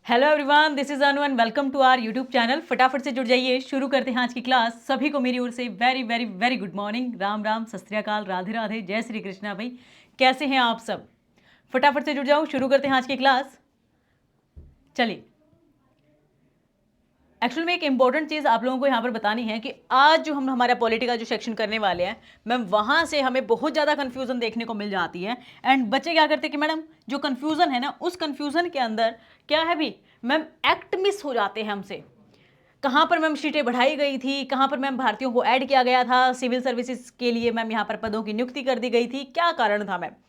Hello everyone, this is Anu and welcome to our YouTube channel. फटाफट से जुड़ जाइए, शुरू करते हैं आज की क्लास। सभी को मेरी ओर से very very very good morning, Ram Ram, सत श्री अकाल, राधे राधे, जय श्री कृष्णा। भाई कैसे हैं आप सब? फटाफट से जुड़ जाओ, शुरू करते हैं आज की क्लास। चलिए, एक्चुअल में एक इंपॉर्टेंट चीज़ आप लोगों को यहाँ पर बतानी है कि आज जो हम हमारा पॉलिटी का जो सेक्शन करने वाले हैं मैम, वहाँ से हमें बहुत ज़्यादा कन्फ्यूज़न देखने को मिल जाती है। एंड बच्चे क्या करते हैं कि मैडम जो कन्फ्यूज़न है ना, उस कन्फ्यूज़न के अंदर क्या है भी मैम, एक्ट मिस हो जाते हैं हमसे। कहाँ पर मैम सीटें बढ़ाई गई थी, कहाँ पर मैम भारतीयों को ऐड किया गया था सिविल सर्विसेज के लिए, मैम यहाँ पर पदों की नियुक्ति कर दी गई थी, क्या कारण था मैम।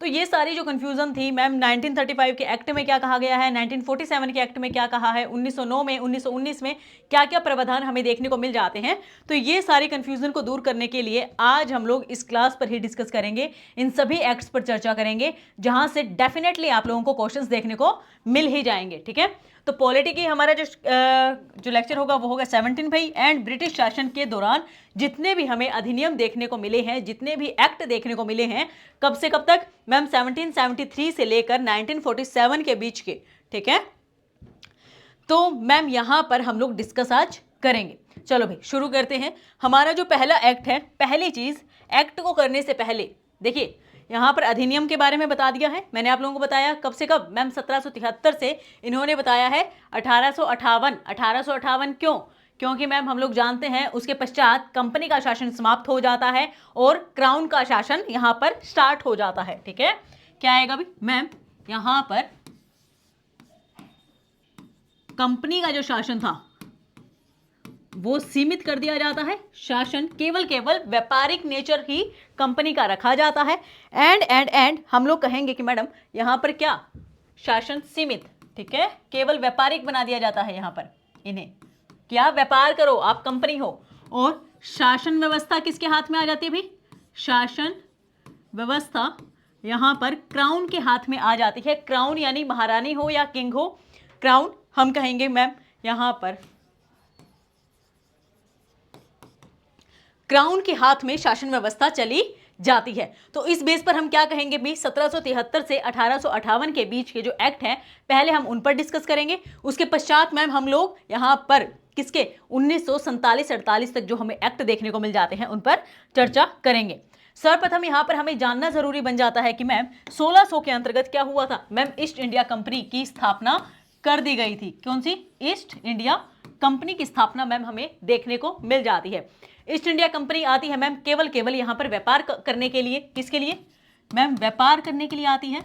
तो ये सारी जो कन्फ्यूज़न थी मैम, 1935 के एक्ट में क्या कहा गया है, 1947 के एक्ट में क्या कहा है, 1909 में, 1919 में क्या क्या प्रावधान हमें देखने को मिल जाते हैं। तो ये सारी कन्फ्यूज़न को दूर करने के लिए आज हम लोग इस क्लास पर ही डिस्कस करेंगे, इन सभी एक्ट्स पर चर्चा करेंगे, जहाँ से डेफिनेटली आप लोगों को क्वेश्चंस देखने को मिल ही जाएंगे। ठीक है, तो पॉलिटी की हमारा जो लेक्चर होगा वो होगा 17 भाई। एंड ब्रिटिश शासन के दौरान जितने भी हमें अधिनियम देखने को मिले हैं, जितने भी एक्ट देखने को मिले हैं, कब से कब तक मैम, 1773 से लेकर 1947 के बीच के। ठीक है, तो मैम यहाँ पर हम लोग डिस्कस आज करेंगे। चलो भाई शुरू करते हैं। हमारा जो पहला एक्ट है, पहली चीज एक्ट को करने से पहले देखिए, यहाँ पर अधिनियम के बारे में बता दिया है मैंने आप लोगों को। बताया कब से कब मैम, 1773 से इन्होंने बताया है 1858। 1858 क्यों? क्योंकि मैम हम लोग जानते हैं उसके पश्चात कंपनी का शासन समाप्त हो जाता है और क्राउन का शासन यहाँ पर स्टार्ट हो जाता है। ठीक है, क्या आएगा भी मैम, यहाँ पर कंपनी का जो शासन था वो सीमित कर दिया जाता है। शासन केवल व्यापारिक नेचर ही कंपनी का रखा जाता है। एंड हम लोग कहेंगे कि मैडम यहाँ पर क्या, शासन सीमित, ठीक है, केवल व्यापारिक बना दिया जाता है। यहाँ पर इन्हें क्या, व्यापार करो, आप कंपनी हो। और शासन व्यवस्था किसके हाथ में आ जाती है भाई? शासन व्यवस्था यहाँ पर क्राउन के हाथ में आ जाती है। क्राउन यानी महारानी हो या किंग हो, क्राउन हम कहेंगे मैम, यहाँ पर क्राउन के हाथ में शासन व्यवस्था चली जाती है। तो इस बेस पर हम क्या कहेंगे भी, 1773 से 1858 के बीच के जो एक्ट हैं, पहले हम उन पर डिस्कस करेंगे। उसके पश्चात मैम हम लोग यहाँ पर किसके 1947-48 तक जो हमें एक्ट देखने को मिल जाते हैं उन पर चर्चा करेंगे। सर्वप्रथम यहाँ पर हमें जानना जरूरी बन जाता है कि मैम 1600 के अंतर्गत क्या हुआ था। मैम ईस्ट इंडिया कंपनी की स्थापना कर दी गई थी। कौन सी? ईस्ट इंडिया कंपनी की स्थापना मैम हमें देखने को मिल जाती है। ईस्ट इंडिया कंपनी आती है मैम केवल यहाँ पर व्यापार करने के लिए। किसके लिए मैम? व्यापार करने के लिए आती है,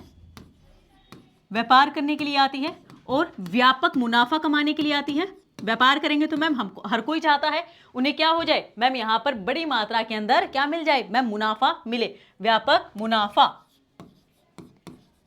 व्यापार करने के लिए आती है और व्यापक मुनाफा कमाने के लिए आती है। व्यापार करेंगे तो मैम हमको, हर कोई चाहता है उन्हें क्या हो जाए मैम, यहाँ पर बड़ी मात्रा के अंदर क्या मिल जाए मैम, मुनाफा मिले। व्यापक मुनाफा,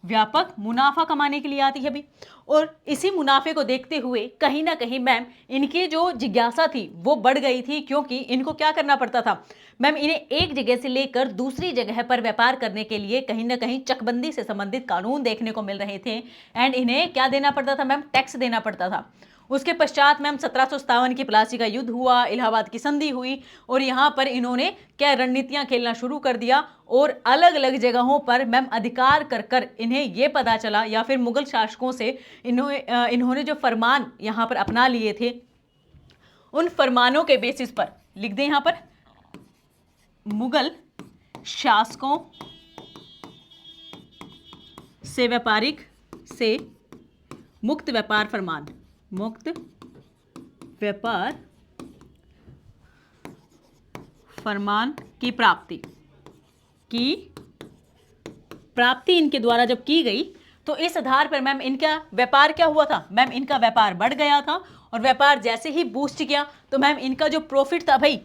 व्यापक मुनाफा कमाने के लिए आती है भी। और इसी मुनाफे को देखते हुए कहीं ना कहीं मैम इनकी जो जिज्ञासा थी वो बढ़ गई थी, क्योंकि इनको क्या करना पड़ता था मैम, इन्हें एक जगह से लेकर दूसरी जगह पर व्यापार करने के लिए कहीं ना कहीं चकबंदी से संबंधित कानून देखने को मिल रहे थे। एंड इन्हें क्या देना पड़ता था मैम? टैक्स देना पड़ता था। उसके पश्चात मैम 1757 की प्लासी का युद्ध हुआ, इलाहाबाद की संधि हुई और यहाँ पर इन्होंने क्या रणनीतियाँ खेलना शुरू कर दिया और अलग अलग जगहों पर मैम अधिकार कर कर इन्हें ये पता चला, या फिर मुगल शासकों से इन्होंने जो फरमान यहाँ पर अपना लिए थे, उन फरमानों के बेसिस पर लिख दें यहाँ पर, मुगल शासकों से व्यापारिक से मुक्त व्यापार फरमान, मुक्त व्यापार फरमान की प्राप्ति इनके द्वारा जब की गई, तो इस आधार पर मैम इनका व्यापार क्या हुआ था मैम, इनका व्यापार बढ़ गया था। और व्यापार जैसे ही बूस्ट किया तो मैम इनका जो प्रॉफिट था भाई,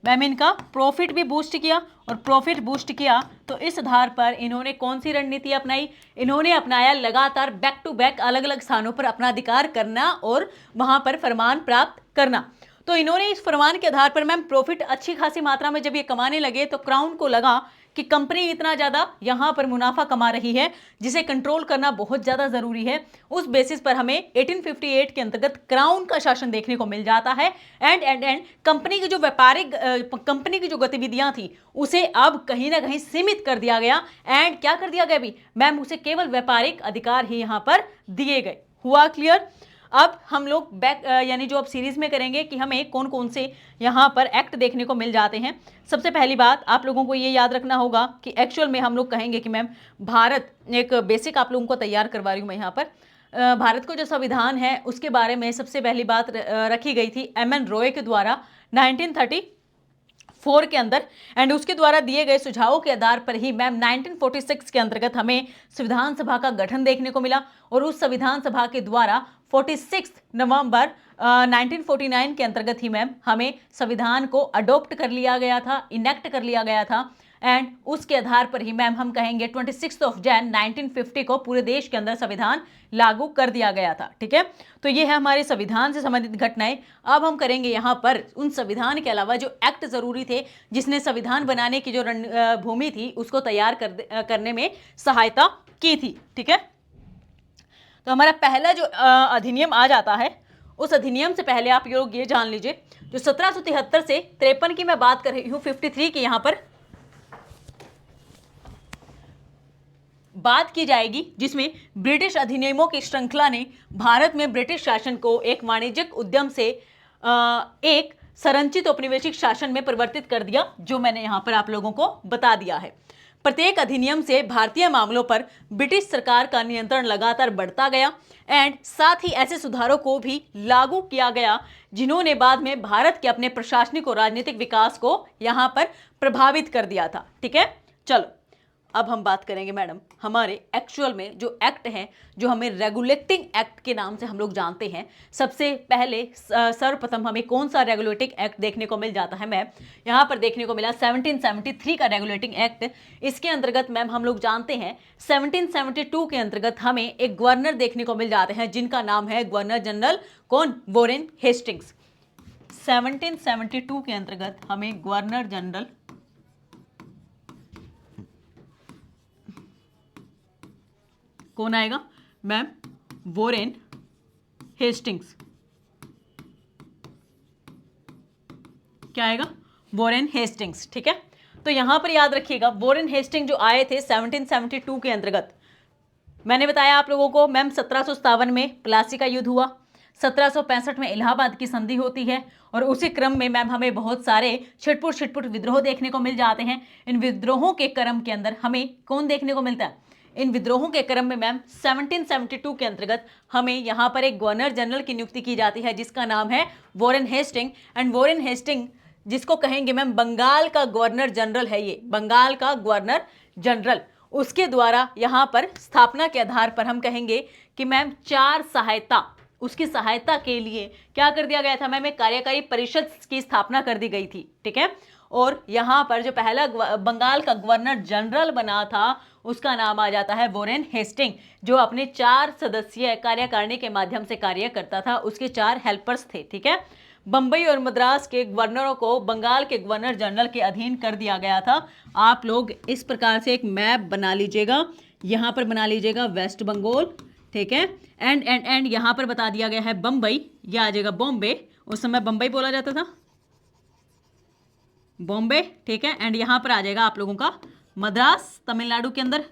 मैम इनका प्रॉफिट भी बूस्ट किया। और प्रॉफिट बूस्ट किया तो इस आधार पर इन्होंने कौन सी रणनीति अपनाई? इन्होंने अपनाया लगातार बैक टू बैक अलग अलग स्थानों पर अपना अधिकार करना और वहां पर फरमान प्राप्त करना। तो इन्होंने इस फरमान के आधार पर मैम प्रॉफिट अच्छी खासी मात्रा में जब ये कमाने लगे, तो क्राउन को लगा कि कंपनी इतना ज़्यादा यहाँ पर मुनाफा कमा रही है जिसे कंट्रोल करना बहुत ज़्यादा ज़रूरी है। उस बेसिस पर हमें 1858 के अंतर्गत क्राउन का शासन देखने को मिल जाता है। एंड कंपनी की जो व्यापारिक कंपनी की जो गतिविधियाँ थी उसे अब कहीं ना कहीं सीमित कर दिया गया। एंड क्या कर दिया गया भी मैम, उसे केवल व्यापारिक अधिकार ही यहाँ पर दिए गए। हुआ क्लियर? अब हम लोग बैक यानी जो अब सीरीज में करेंगे कि हमें कौन कौन से यहाँ पर एक्ट देखने को मिल जाते हैं। सबसे पहली बात आप लोगों को ये याद रखना होगा कि एक्चुअल में हम लोग कहेंगे कि मैम भारत, एक बेसिक आप लोगों को तैयार करवा रही हूँ मैं यहाँ पर, भारत को जो संविधान है उसके बारे में सबसे पहली बात रखी गई थी एम.एन. रॉय के द्वारा 1934 के अंदर, एंड उसके द्वारा दिए गए सुझावों के आधार पर ही मैम 1946 के अंतर्गत हमें संविधान सभा का गठन देखने को मिला, और उस संविधान सभा के द्वारा 46 नवंबर 1949 के अंतर्गत ही मैम हमें संविधान को अडॉप्ट कर लिया गया था, इनेक्ट कर लिया गया था, एंड उसके आधार पर ही मैम हम कहेंगे 26 जनवरी 1950 को पूरे देश के अंदर संविधान लागू कर दिया गया था। ठीक है, तो ये है हमारे संविधान से संबंधित घटनाएं। अब हम करेंगे यहाँ पर उन संविधान के अलावा जो एक्ट जरूरी थे जिसने संविधान बनाने की जो भूमि थी उसको तैयार करने में सहायता की थी। ठीक है, तो हमारा पहला जो अधिनियम आ जाता है, उस अधिनियम से पहले आप लोग ये जान लीजिए जो 1773 से 53 की मैं बात कर रही हूँ, 53 की यहाँ पर बात की जाएगी, जिसमें ब्रिटिश अधिनियमों की श्रृंखला ने भारत में ब्रिटिश शासन को एक वाणिज्यिक उद्यम से एक संरचित औपनिवेशिक शासन में परिवर्तित कर दिया, जो मैंने यहाँ पर आप लोगों को बता दिया है। प्रत्येक अधिनियम से भारतीय मामलों पर ब्रिटिश सरकार का नियंत्रण लगातार बढ़ता गया, एंड साथ ही ऐसे सुधारों को भी लागू किया गया जिन्होंने बाद में भारत के अपने प्रशासनिक और राजनीतिक विकास को यहाँ पर प्रभावित कर दिया था। ठीक है, चलो अब हम बात करेंगे मैडम हमारे एक्चुअल में जो एक्ट हैं, जो हमें रेगुलेटिंग एक्ट के नाम से हम लोग जानते हैं। सबसे पहले सर्वप्रथम हमें कौन सा रेगुलेटिंग एक्ट देखने को मिल जाता है मैम? यहाँ पर देखने को मिला 1773 का रेगुलेटिंग एक्ट। इसके अंतर्गत मैम हम लोग जानते हैं 1772 के अंतर्गत हमें एक गवर्नर देखने को मिल जाते हैं जिनका नाम है गवर्नर जनरल कौन? Warren Hastings. 1772 के अंतर्गत हमें गवर्नर जनरल कौन आएगा मैम? Warren Hastings. क्या आएगा? Warren Hastings. ठीक है, तो यहां पर याद रखिएगा वॉरेन हेस्टिंग जो आए थे 1772 के अंतर्गत, मैंने बताया आप लोगों को मैम 1757 में प्लासी का युद्ध हुआ, 1765 में इलाहाबाद की संधि होती है, और उसी क्रम में मैम हमें बहुत सारे छिटपुट विद्रोह देखने को मिल जाते हैं। इन विद्रोहों के क्रम के अंदर हमें कौन देखने को मिलता है? इन विद्रोहों के क्रम में मैम 1772 के अंतर्गत हमें यहाँ पर एक गवर्नर जनरल की नियुक्ति की जाती है जिसका नाम है Warren Hasting. And Warren Hasting जिसको कहेंगे मैम बंगाल का गवर्नर जनरल है, ये बंगाल का गवर्नर जनरल, उसके द्वारा यहाँ पर स्थापना के आधार पर हम कहेंगे कि मैम उसकी सहायता के लिए क्या कर दिया गया था मैम? एक कार्यकारी परिषद की स्थापना कर दी गई थी। ठीक है, और यहाँ पर जो पहला बंगाल का गवर्नर जनरल बना था उसका नाम आ जाता है वॉरेन हेस्टिंग, जो अपने 4 सदस्यीय कार्यकारिणी के माध्यम से कार्य करता था। उसके 4 हेल्पर्स थे। ठीक है, बंबई और मद्रास के गवर्नरों को बंगाल के गवर्नर जनरल के अधीन कर दिया गया था। आप लोग इस प्रकार से एक मैप बना लीजिएगा, यहाँ पर बना लीजिएगा वेस्ट बंगाल। ठीक है, एंड यहाँ पर बता दिया गया है बंबई, यह आ जाएगा बॉम्बे, उस समय बंबई बोला जाता था, बॉम्बे। ठीक है, एंड यहां पर आ जाएगा आप लोगों का मद्रास, तमिलनाडु के अंदर,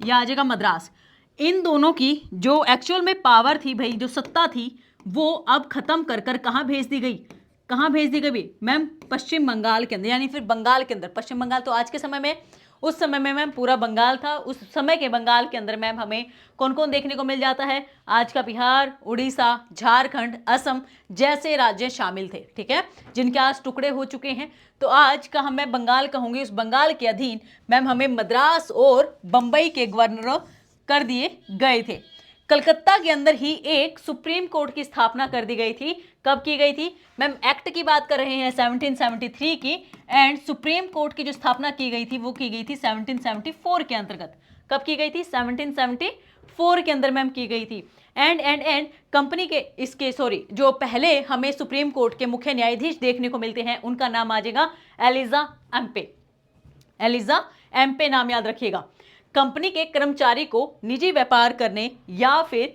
यह आ जाएगा मद्रास। इन दोनों की जो एक्चुअल में पावर थी भाई, जो सत्ता थी, वो अब खत्म कर कहां भेज दी गई? कहां भेज दी गई मैम? पश्चिम बंगाल के अंदर, यानी फिर बंगाल के अंदर। पश्चिम बंगाल तो आज के समय में, उस समय में मैम पूरा बंगाल था। उस समय के बंगाल के अंदर मैम हमें कौन कौन देखने को मिल जाता है? आज का बिहार, उड़ीसा, झारखंड, असम जैसे राज्य शामिल थे। ठीक है, जिनके आज टुकड़े हो चुके हैं। तो आज का हम मैं बंगाल कहूंगी, उस बंगाल के अधीन मैम हमें मद्रास और बंबई के गवर्नर कर दिए गए थे। कलकत्ता के अंदर ही एक सुप्रीम कोर्ट की स्थापना कर दी गई थी। कब की गई थी मैम? एक्ट की बात कर रहे हैं 1773 की, एंड सुप्रीम कोर्ट की जो स्थापना की गई थी वो की गई थी 1774 के अंतर्गत। कब की गई थी? 1774 के अंदर मैम की गई थी। एंड कंपनी के जो पहले हमें सुप्रीम कोर्ट के मुख्य न्यायाधीश देखने को मिलते हैं उनका नाम आ जाएगा एलिजा एम्पे। एलिजा एम्पे नाम याद रखिएगा। कंपनी के कर्मचारी को निजी व्यापार करने या फिर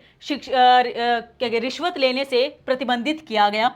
रिश्वत लेने से प्रतिबंधित किया गया।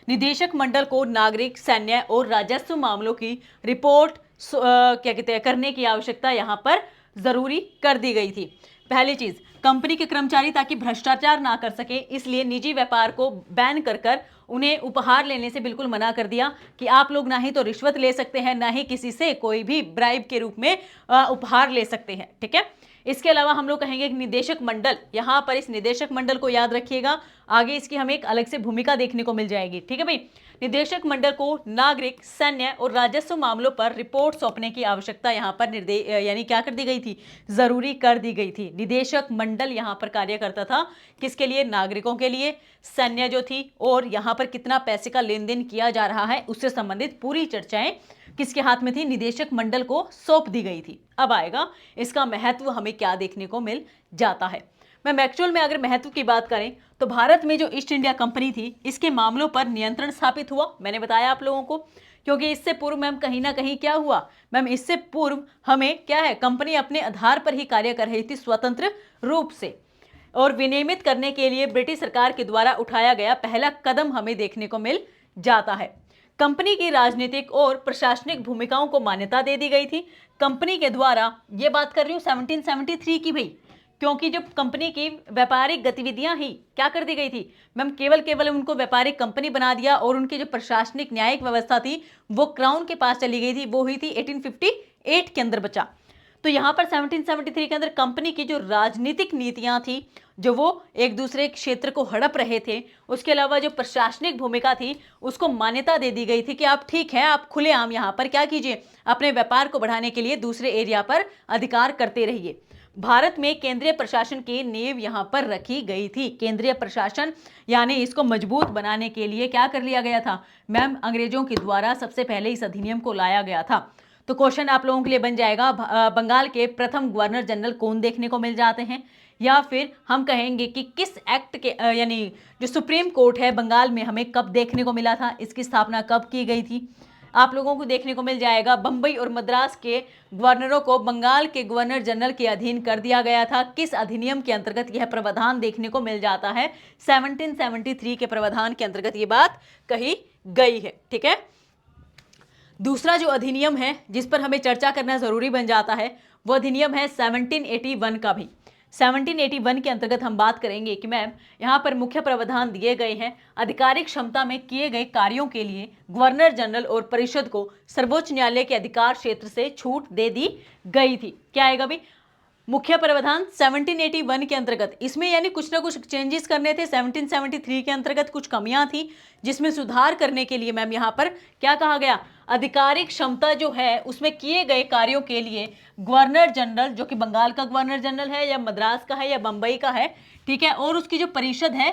निदेशक मंडल को नागरिक, सैन्य और राजस्व मामलों की रिपोर्ट करने की आवश्यकता यहाँ पर जरूरी कर दी गई थी। पहली चीज, कंपनी के कर्मचारी ताकि भ्रष्टाचार ना कर सके इसलिए निजी व्यापार को बैन कर कर उन्हें उपहार लेने से बिल्कुल मना कर दिया कि आप लोग ना ही तो रिश्वत ले सकते हैं, ना ही किसी से कोई भी ब्राइब के रूप में उपहार ले सकते हैं। ठीक है, इसके अलावा हम लोग कहेंगे निदेशक मंडल, यहाँ पर इस निदेशक मंडल को याद रखिएगा, आगे इसकी हमें एक अलग से भूमिका देखने को मिल जाएगी। ठीक है भाई, निदेशक मंडल को नागरिक, सैन्य और राजस्व मामलों पर रिपोर्ट सौंपने की आवश्यकता यहाँ पर यानी क्या कर दी गई थी, जरूरी कर दी गई थी। निदेशक मंडल यहाँ पर कार्य करता था किसके लिए, नागरिकों के लिए, सैन्य जो थी, और यहाँ पर कितना पैसे का लेन देन किया जा रहा है उससे संबंधित पूरी चर्चाएं किसके हाथ में थी, निदेशक मंडल को सौंप दी गई थी। अब आएगा इसका महत्व हमें क्या देखने को मिल जाता है। मैम एक्चुअल में अगर महत्व की बात करें तो भारत में जो ईस्ट इंडिया कंपनी थी इसके मामलों पर नियंत्रण स्थापित हुआ, मैंने बताया आप लोगों को, क्योंकि इससे पूर्व मैम कहीं ना कहीं क्या हुआ, मैम इससे पूर्व हमें क्या है, कंपनी अपने आधार पर ही कार्य कर रही थी स्वतंत्र रूप से, और विनियमित करने के लिए ब्रिटिश सरकार के द्वारा उठाया गया पहला कदम हमें देखने को मिल जाता है। कंपनी की राजनीतिक और प्रशासनिक भूमिकाओं को मान्यता दे दी गई थी कंपनी के द्वारा। ये बात कर रही हूँ 1773 की भाई, क्योंकि जो कंपनी की व्यापारिक गतिविधियां ही क्या कर दी गई थी मैम, केवल उनको व्यापारिक कंपनी बना दिया, और उनकी जो प्रशासनिक न्यायिक व्यवस्था थी वो क्राउन के पास चली गई थी, वो हुई थी 1858 के अंदर बचा। तो यहाँ पर 1773 के अंदर कंपनी की जो राजनीतिक नीतियां थी, जो वो एक दूसरे क्षेत्र को हड़प रहे थे, उसके अलावा जो प्रशासनिक भूमिका थी उसको मान्यता दे दी गई थी कि आप ठीक है, आप खुलेआम यहाँ पर क्या कीजिए, अपने व्यापार को बढ़ाने के लिए दूसरे एरिया पर अधिकार करते रहिए। भारत में केंद्रीय प्रशासन की नींव यहाँ पर रखी गई थी। केंद्रीय प्रशासन यानी इसको मजबूत बनाने के लिए क्या कर लिया गया था मैम, अंग्रेजों के द्वारा सबसे पहले इस अधिनियम को लाया गया था। तो क्वेश्चन आप लोगों के लिए बन जाएगा, बंगाल के प्रथम गवर्नर जनरल कौन देखने को मिल जाते हैं, या फिर हम कहेंगे कि किस एक्ट के यानी जो सुप्रीम कोर्ट है बंगाल में हमें कब देखने को मिला था, इसकी स्थापना कब की गई थी। आप लोगों को देखने को मिल जाएगा बंबई और मद्रास के गवर्नरों को बंगाल के गवर्नर जनरल के अधीन कर दिया गया था। किस अधिनियम के अंतर्गत यह प्रावधान देखने को मिल जाता है, 1773 के प्रावधान के अंतर्गत ये बात कही गई है। ठीक है, दूसरा जो अधिनियम है जिस पर हमें चर्चा करना जरूरी बन जाता है वो अधिनियम है 1781 का भी। 1781 के अंतर्गत हम बात करेंगे कि मैम यहाँ पर मुख्य प्रावधान दिए गए हैं, आधिकारिक क्षमता में किए गए कार्यों के लिए गवर्नर जनरल और परिषद को सर्वोच्च न्यायालय के अधिकार क्षेत्र से छूट दे दी गई थी। क्या आएगा भाई, मुख्य प्रावधान 1781 के अंतर्गत, इसमें यानी कुछ ना कुछ चेंजेस करने थे। 1773 के अंतर्गत कुछ कमियां थी जिसमें सुधार करने के लिए मैम यहाँ पर क्या कहा गया, आधिकारिक क्षमता जो है उसमें किए गए कार्यों के लिए गवर्नर जनरल, जो कि बंगाल का गवर्नर जनरल है या मद्रास का है या बंबई का है, ठीक है, और उसकी जो परिषद है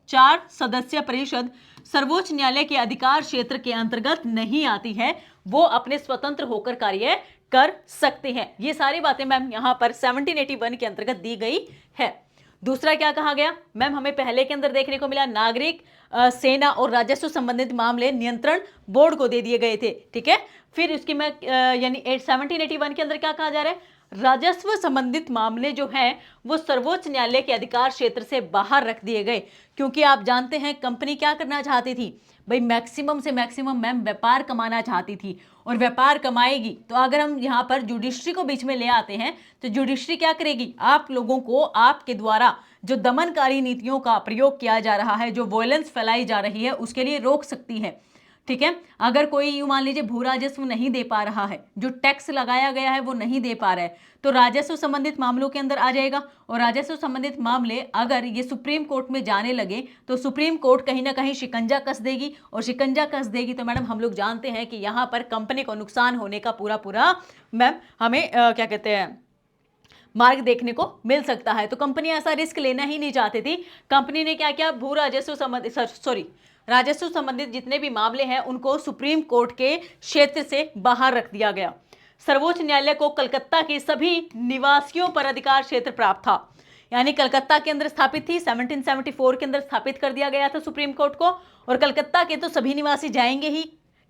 4 सदस्य परिषद सर्वोच्च न्यायालय के अधिकार क्षेत्र के अंतर्गत नहीं आती है, वो अपने स्वतंत्र होकर कार्य कर सकते हैं। ये सारी बातें मैम यहाँ पर 1781 के अंतर्गत दी गई है। दूसरा क्या कहा गया मैम, हमें पहले के अंदर देखने को मिला नागरिक, सेना और राजस्व संबंधित मामले नियंत्रण बोर्ड को दे दिए गए थे। ठीक है, फिर उसकी मैं यानी 1781 के अंदर क्या कहा जा रहा है, राजस्व संबंधित मामले जो हैं वो सर्वोच्च न्यायालय के अधिकार क्षेत्र से बाहर रख दिए गए, क्योंकि आप जानते हैं कंपनी क्या करना चाहती थी भाई, मैक्सिमम से मैक्सिमम मैम व्यापार कमाना चाहती थी, और व्यापार कमाएगी तो अगर हम यहाँ पर जुडिशरी को बीच में ले आते हैं तो जुडिशरी क्या करेगी, आप लोगों को आपके द्वारा जो दमनकारी नीतियों का प्रयोग किया जा रहा है, जो वॉयलेंस फैलाई जा रही है, उसके लिए रोक सकती है। ठीक है, अगर कोई यूं मान लीजिए भू राजस्व नहीं दे पा रहा है, जो टैक्स लगाया गया है वो नहीं दे पा रहा है, तो राजस्व संबंधित मामलों के अंदर आ जाएगा, और राजस्व संबंधित मामले अगर ये सुप्रीम कोर्ट में जाने लगे तो सुप्रीम कोर्ट कहीं ना कहीं शिकंजा कस देगी, और शिकंजा कस देगी तो मैडम हम लोग जानते हैं कि यहाँ पर कंपनी को नुकसान होने का पूरा मैम हमें क्या कहते हैं मार्ग देखने को मिल सकता है। तो कंपनी ऐसा रिस्क लेना ही नहीं चाहती थी। कंपनी ने क्या किया, भू राजस्व संबंधित राजस्व संबंधित जितने भी मामले हैं उनको सुप्रीम कोर्ट के क्षेत्र से बाहर रख दिया गया। सर्वोच्च न्यायालय को कलकत्ता के सभी निवासियों पर अधिकार क्षेत्र प्राप्त था, यानी कलकत्ता के अंदर स्थापित थी, 1774 के अंदर स्थापित कर दिया गया था सुप्रीम कोर्ट को, और कलकत्ता के तो सभी निवासी जाएंगे ही।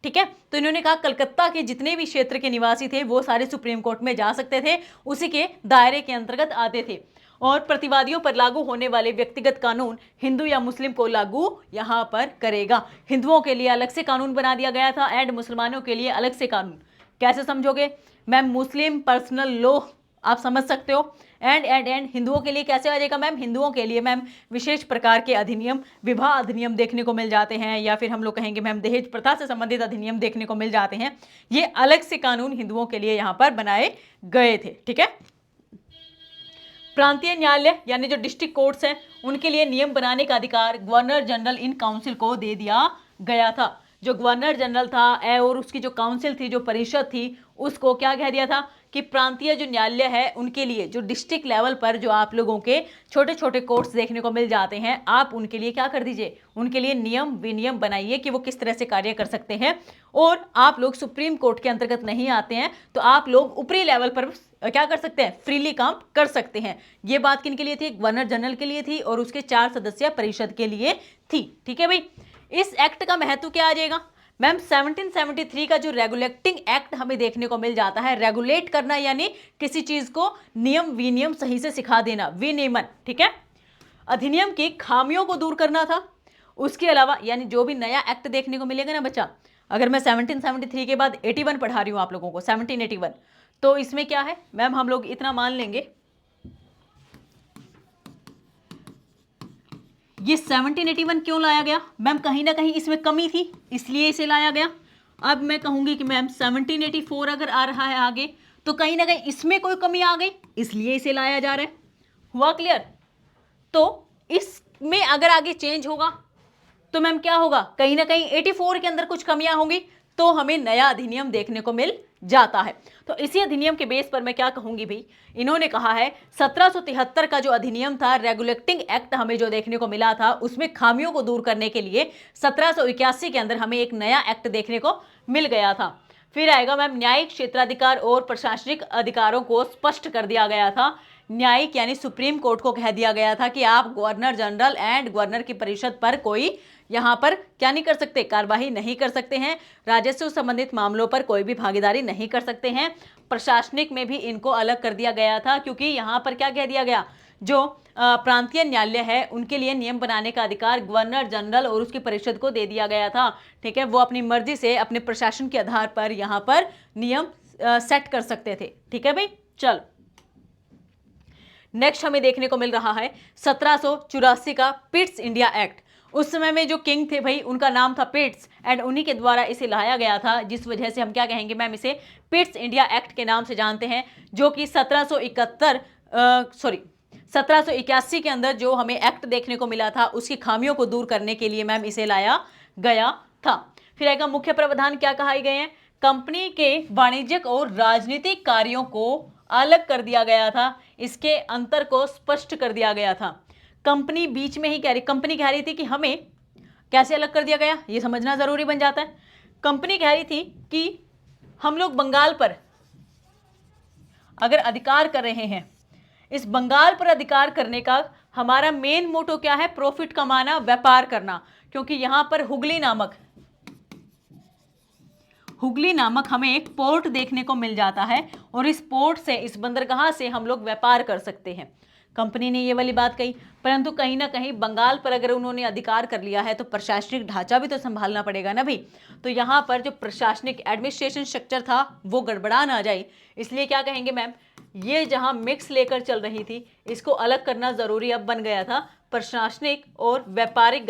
ठीक है, तो इन्होंने कहा कलकत्ता के जितने भी क्षेत्र के निवासी थे वो सारे सुप्रीम कोर्ट में जा सकते थे, उसी के दायरे के अंतर्गत आते थे, और प्रतिवादियों पर लागू होने वाले व्यक्तिगत कानून हिंदू या मुस्लिम को लागू यहाँ पर करेगा। हिंदुओं के लिए अलग से कानून बना दिया गया था एंड मुसलमानों के लिए अलग से कानून। कैसे समझोगे मैम, मुस्लिम पर्सनल लॉ आप समझ सकते हो, एंड हिंदुओं के लिए कैसे आ जाएगा मैम? हिंदुओं के लिए मैम विशेष प्रकार के अधिनियम, विवाह अधिनियम देखने को मिल जाते हैं, या फिर हम लोग कहेंगे मैम दहेज प्रथा से संबंधित अधिनियम देखने को मिल जाते हैं। ये अलग से कानून हिंदुओं के लिए यहाँ पर बनाए गए थे। ठीक है। प्रांतीय न्यायालय यानी जो डिस्ट्रिक्ट कोर्ट्स हैं उनके लिए नियम बनाने का अधिकार गवर्नर जनरल इन काउंसिल को दे दिया गया था। जो गवर्नर जनरल था और उसकी जो काउंसिल थी, जो परिषद थी, उसको क्या कह दिया था कि प्रांतीय जो न्यायालय है उनके लिए, जो डिस्ट्रिक्ट लेवल पर जो आप लोगों के छोटे छोटे कोर्ट्स देखने को मिल जाते हैं, आप उनके लिए क्या कर दीजिए, उनके लिए नियम विनियम बनाइए कि वो किस तरह से कार्य कर सकते हैं। और आप लोग सुप्रीम कोर्ट के अंतर्गत नहीं आते हैं तो आप लोग ऊपरी लेवल पर क्या कर सकते हैं, फ्रीली काम कर सकते हैं। ये बात किन के लिए थी? गवर्नर जनरल के लिए थी और उसके 4 सदस्यीय परिषद के लिए थी। ठीक है भाई। इस एक्ट का महत्व क्या आ जाएगा मैम? 1773 का जो रेगुलेटिंग एक्ट हमें देखने को मिल जाता है, रेगुलेट करना यानी किसी चीज को नियम विनियम सही से सिखा देना, विनियमन। ठीक है। अधिनियम की खामियों को दूर करना था। उसके अलावा यानी जो भी नया एक्ट देखने को मिलेगा ना बच्चा, अगर मैं 1773 के बाद 81 पढ़ा रही हूं आप लोगों को, 1781, तो इसमें क्या है मैम, हम लोग इतना मान लेंगे ये 1781 क्यों लाया गया मैम? कहीं ना कहीं इसमें कमी थी इसलिए इसे लाया गया। अब मैं कहूंगी कि मैम 1784 अगर आ रहा है आगे तो कहीं ना कहीं इसमें कोई कमी आ गई इसलिए इसे लाया जा रहा है। हुआ क्लियर? तो इसमें अगर आगे चेंज होगा तो मैम क्या होगा, कहीं ना कहीं 84 के अंदर कुछ कमियां होंगी तो हमें नया अधिनियम देखने को मिल जाता है। तो इसी अधिनियम के बेस पर मैं क्या कहूंगी भाई, इन्होंने कहा है 1773 का जो अधिनियम था, रेगुलेटिंग एक्ट हमें जो देखने को मिला था, उसमें खामियों को दूर करने के लिए 1781 के अंदर हमें एक नया एक्ट देखने को मिल गया था। फिर आएगा मैम न्यायिक क्षेत्राधिकार और प्रशासनिक अधिकारों को स्पष्ट कर दिया गया था। न्यायिक यानी सुप्रीम कोर्ट को कह दिया गया था कि आप गवर्नर जनरल एंड गवर्नर की परिषद पर कोई यहाँ पर क्या नहीं कर सकते, कार्यवाही नहीं कर सकते हैं। राजस्व संबंधित मामलों पर कोई भी भागीदारी नहीं कर सकते हैं। प्रशासनिक में भी इनको अलग कर दिया गया था क्योंकि यहाँ पर क्या कह दिया गया, जो प्रांतीय न्यायालय है उनके लिए नियम बनाने का अधिकार गवर्नर जनरल और उसकी परिषद को दे दिया गया था। ठीक है। वो अपनी मर्जी से अपने प्रशासन के आधार पर यहाँ पर नियम सेट कर सकते थे। ठीक है भाई। चलो नेक्स्ट हमें देखने को मिल रहा है 1784 का पिट्स इंडिया एक्ट। उस समय में जो किंग थे भाई उनका नाम था पिट्स एंड उन्हीं के द्वारा इसे लाया गया था, जिस वजह से हम क्या कहेंगे मैम, इसे पिट्स इंडिया एक्ट के नाम से जानते हैं, जो कि 1781 के अंदर जो हमें एक्ट देखने को मिला था उसकी खामियों को दूर करने के लिए मैम इसे लाया गया था। फिर आएगा मुख्य प्रावधान क्या कहा गए हैं, कंपनी के वाणिज्यिक और राजनीतिक कार्यों को अलग कर दिया गया था, इसके अंतर को स्पष्ट कर दिया गया था। कंपनी बीच में ही कंपनी कह रही थी कि हमें कैसे अलग कर दिया गया ये समझना जरूरी बन जाता है। कंपनी कह रही थी कि हम लोग बंगाल पर अगर अधिकार कर रहे हैं, इस बंगाल पर अधिकार करने का हमारा मेन मोटो क्या है, प्रॉफिट कमाना, व्यापार करना, क्योंकि यहां पर हुगली नामक हमें एक पोर्ट देखने को मिल जाता है और इस पोर्ट से, इस बंदरगाह से हम लोग व्यापार कर सकते हैं। कंपनी ने ये वाली बात कही, परंतु कहीं ना कहीं बंगाल पर अगर उन्होंने अधिकार कर लिया है तो प्रशासनिक ढांचा भी तो संभालना पड़ेगा ना भाई। तो यहाँ पर जो प्रशासनिक एडमिनिस्ट्रेशन स्ट्रक्चर था वो गड़बड़ा ना जाए, इसलिए क्या कहेंगे मैम, ये जहाँ मिक्स लेकर चल रही थी इसको अलग करना जरूरी अब बन गया था। प्रशासनिक और व्यापारिक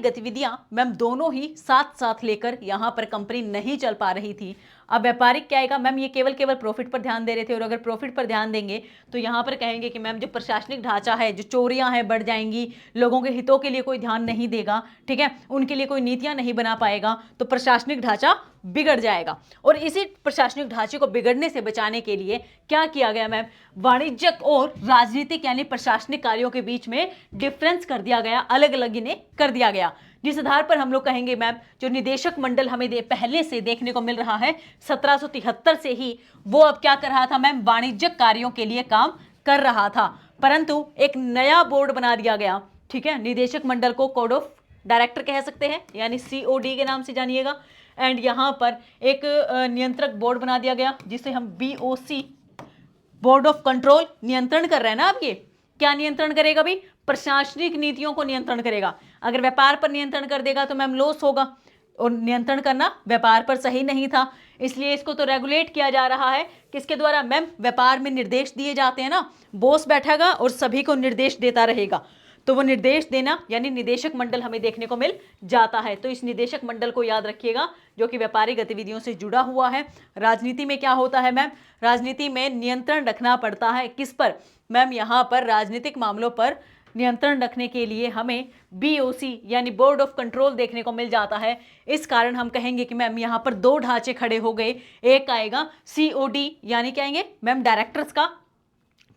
गतिविधियां मैम दोनों ही साथ साथ लेकर यहाँ पर कंपनी नहीं चल पा रही थी। अब व्यापारिक क्या आएगा मैम, ये केवल प्रॉफिट पर ध्यान दे रहे थे, और अगर प्रॉफिट पर ध्यान देंगे तो यहाँ पर कहेंगे कि मैम जो प्रशासनिक ढांचा है, जो चोरियां हैं बढ़ जाएंगी, लोगों के हितों के लिए कोई ध्यान नहीं देगा, ठीक है, उनके लिए कोई नीतियां नहीं बना पाएगा, तो प्रशासनिक ढांचा बिगड़ जाएगा। और इसी प्रशासनिक ढांचे को बिगड़ने से बचाने के लिए क्या किया गया मैम, वाणिज्यिक और राजनीतिक यानी प्रशासनिक कार्यों के बीच में डिफरेंस कर दिया गया, अलग अलग इन्हें कर दिया गया, जिस आधार पर हम लोग कहेंगे मैम जो निदेशक मंडल हमें पहले से देखने को मिल रहा है 1773 से ही, वो अब क्या कर रहा था मैम, वाणिज्यिक कार्यों के लिए काम कर रहा था। परंतु एक नया बोर्ड बना दिया गया, ठीक है, निदेशक मंडल को कोड ऑफ डायरेक्टर कह सकते हैं यानी COD के नाम से जानिएगा। एंड यहाँ पर एक नियंत्रक बोर्ड बना दिया गया जिसे हम BOC बोर्ड ऑफ कंट्रोल नियंत्रण कर रहे हैं ना। अब ये क्या नियंत्रण करेगा भाई, प्रशासनिक नीतियों को नियंत्रण करेगा। अगर व्यापार पर नियंत्रण कर देगा तो मैम लॉस होगा, और नियंत्रण करना व्यापार पर सही नहीं था, इसलिए इसको तो रेगुलेट किया जा रहा है। किसके द्वारा मैम? व्यापार में निर्देश दिए जाते हैं ना, बॉस बैठेगा और सभी को निर्देश देता रहेगा, तो वो निर्देश देना यानी निदेशक मंडल हमें देखने को मिल जाता है। तो इस निदेशक मंडल को याद रखिएगा, जो कि व्यापारिक गतिविधियों से जुड़ा हुआ है। राजनीति में क्या होता है मैम? राजनीति में नियंत्रण रखना पड़ता है। किस पर मैम? यहाँ पर राजनीतिक मामलों पर नियंत्रण रखने के लिए हमें BOC यानी बोर्ड ऑफ कंट्रोल देखने को मिल जाता है। इस कारण हम कहेंगे कि मैम यहाँ पर दो ढांचे खड़े हो गए। एक आएगा COD यानी क्या आएंगे मैम? डायरेक्टर्स का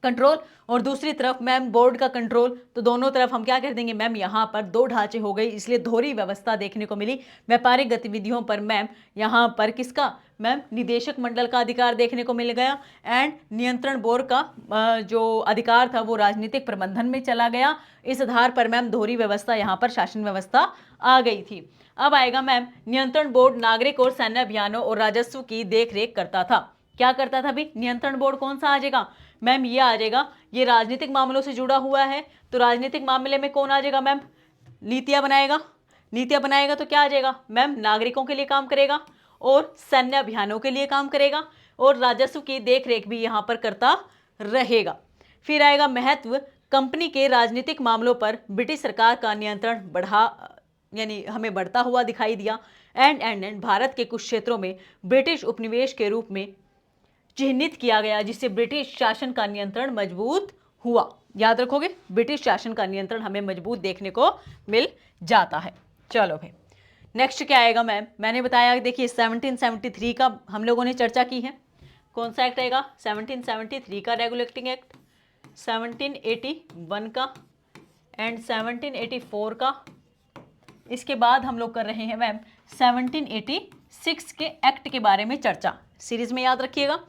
कंट्रोल, और दूसरी तरफ मैम बोर्ड का कंट्रोल। तो दोनों तरफ हम क्या कर देंगे मैम? यहाँ पर दो ढांचे हो गए, इसलिए दोहरी व्यवस्था देखने को मिली। व्यापारिक गतिविधियों पर मैम यहाँ पर किसका मैम? निदेशक मंडल का अधिकार देखने को मिल गया, एंड नियंत्रण बोर्ड का जो अधिकार था वो राजनीतिक प्रबंधन में चला गया। इस आधार पर मैम दोहरी व्यवस्था यहाँ पर शासन व्यवस्था आ गई थी। अब आएगा मैम, नियंत्रण बोर्ड नागरिक और सैन्य अभियानों और राजस्व की देखरेख करता था। क्या करता था भी? नियंत्रण बोर्ड कौन सा आ जाएगा मैम? ये आ जाएगा, ये राजनीतिक मामलों से जुड़ा हुआ है, तो राजनीतिक मामले में कौन आ जाएगा मैम? नीतियां बनाएगा। नीतियां बनाएगा तो क्या आ जाएगा मैम? नागरिकों के लिए काम करेगा और सैन्य अभियानों के लिए काम करेगा, और राजस्व की देखरेख भी यहाँ पर करता रहेगा। फिर आएगा महत्व, कंपनी के राजनीतिक मामलों पर ब्रिटिश सरकार का नियंत्रण यानी हमें बढ़ता हुआ दिखाई दिया। एंड भारत के कुछ क्षेत्रों में ब्रिटिश उपनिवेश के रूप में चिन्हित किया गया, जिससे ब्रिटिश शासन का नियंत्रण मजबूत हुआ। याद रखोगे, ब्रिटिश शासन का नियंत्रण हमें मजबूत देखने को मिल जाता है। चलो भाई, नेक्स्ट क्या आएगा मैम? मैंने बताया, देखिए 1773 का हम लोगों ने चर्चा की है। कौन सा एक्ट आएगा? 1773 का रेगुलेटिंग एक्ट, 1781 का एंड 1784 का। इसके बाद हम लोग कर रहे हैं मैम 1786 के एक्ट के बारे में चर्चा, सीरीज में याद रखिएगा।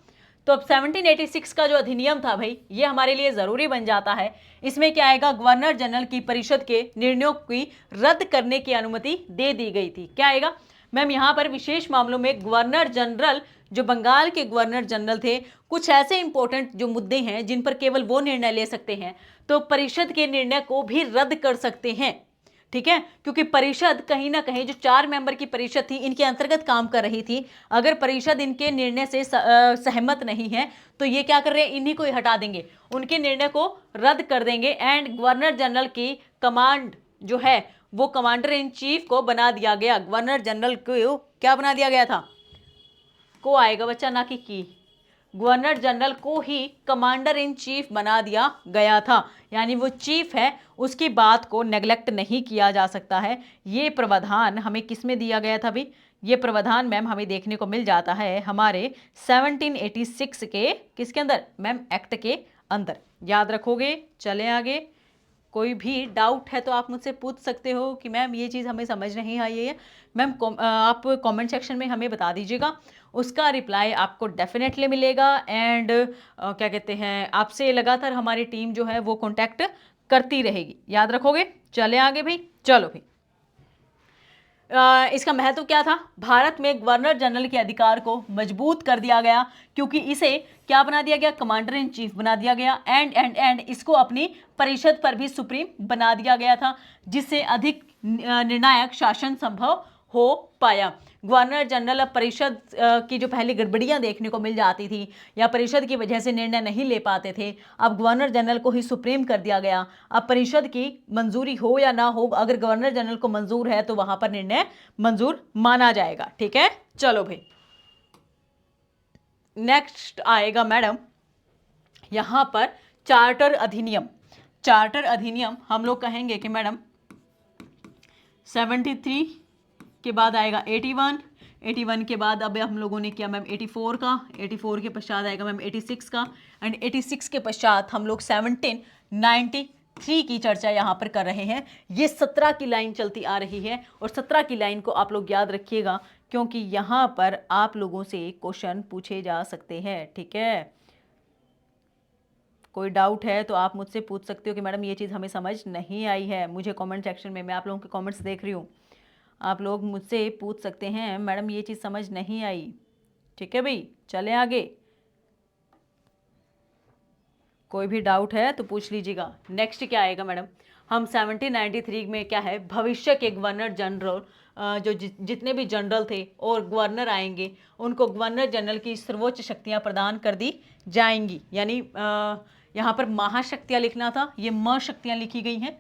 तो अब 1786 का जो अधिनियम था भाई, ये हमारे लिए ज़रूरी बन जाता है। इसमें क्या आएगा? गवर्नर जनरल की परिषद के निर्णयों की रद्द करने की अनुमति दे दी गई थी। क्या आएगा मैम? यहाँ पर विशेष मामलों में गवर्नर जनरल, जो बंगाल के गवर्नर जनरल थे, कुछ ऐसे इंपॉर्टेंट जो मुद्दे हैं जिन पर केवल वो निर्णय ले सकते हैं, तो परिषद के निर्णय को भी रद्द कर सकते हैं। ठीक है, क्योंकि परिषद कहीं ना कहीं, जो 4 मेंबर की परिषद थी, इनके अंतर्गत काम कर रही थी। अगर परिषद इनके निर्णय से सहमत नहीं है, तो ये क्या कर रहे हैं? इन्हीं को ही हटा देंगे, उनके निर्णय को रद्द कर देंगे। एंड गवर्नर जनरल की कमांड जो है वो कमांडर इन चीफ को बना दिया गया। गवर्नर जनरल को क्या बना दिया गया था? को आएगा बच्चा, ना कि गवर्नर जनरल को ही कमांडर इन चीफ बना दिया गया था, यानी वो चीफ है, उसकी बात को नेग्लेक्ट नहीं किया जा सकता है। ये प्रावधान हमें किस में दिया गया था भी? ये प्रावधान मैम हमें देखने को मिल जाता है हमारे 1786 के किसके अंदर मैम? एक्ट के अंदर। याद रखोगे। चले आगे। कोई भी डाउट है तो आप मुझसे पूछ सकते हो कि मैम ये चीज़ हमें समझ नहीं आई है मैम, आप कमेंट सेक्शन में हमें बता दीजिएगा, उसका रिप्लाई आपको डेफिनेटली मिलेगा। एंड क्या कहते हैं, आपसे लगातार हमारी टीम जो है वो कांटेक्ट करती रहेगी। याद रखोगे। चले आगे भाई। चलो भाई, इसका महत्व क्या था? भारत में गवर्नर जनरल के अधिकार को मजबूत कर दिया गया, क्योंकि इसे क्या बना दिया गया? कमांडर इन चीफ बना दिया गया। एंड इसको अपनी परिषद पर भी सुप्रीम बना दिया गया था, जिससे अधिक निर्णायक शासन संभव हो पाया। गवर्नर जनरल अब परिषद की जो पहले गड़बड़ियां देखने को मिल जाती थी या परिषद की वजह से निर्णय नहीं ले पाते थे, अब गवर्नर जनरल को ही सुप्रीम कर दिया गया। अब परिषद की मंजूरी हो या ना हो, अगर गवर्नर जनरल को मंजूर है तो वहां पर निर्णय मंजूर माना जाएगा। ठीक है, चलो भाई, नेक्स्ट आएगा मैडम यहां पर चार्टर अधिनियम। चार्टर अधिनियम हम लोग कहेंगे कि मैडम 73 के बाद आएगा 81, 81 के बाद अब हम लोगों ने किया मैम 84 का, 84 के पश्चात आएगा मैम 86 का, एंड 86 के पश्चात हम लोग 1793 की चर्चा यहाँ पर कर रहे हैं। ये 17 की लाइन चलती आ रही है, और 17 की लाइन को आप लोग याद रखिएगा, क्योंकि यहाँ पर आप लोगों से क्वेश्चन पूछे जा सकते हैं। ठीक है, कोई डाउट है तो आप मुझसे पूछ सकते हो कि मैडम ये चीज़ हमें समझ नहीं आई है। मुझे कमेंट सेक्शन में, मैं आप लोगों के कमेंट्स देख रही हूँ, आप लोग मुझसे पूछ सकते हैं मैडम ये चीज़ समझ नहीं आई। ठीक है भाई, चले आगे। कोई भी डाउट है तो पूछ लीजिएगा। नेक्स्ट क्या आएगा मैडम? हम 1793 में क्या है, भविष्य के गवर्नर जनरल जो जितने भी जनरल थे और गवर्नर आएंगे उनको गवर्नर जनरल की सर्वोच्च शक्तियां प्रदान कर दी जाएंगी। यानी यहाँ पर महाशक्तियां लिखना था, ये म शक्तियां लिखी गई हैं,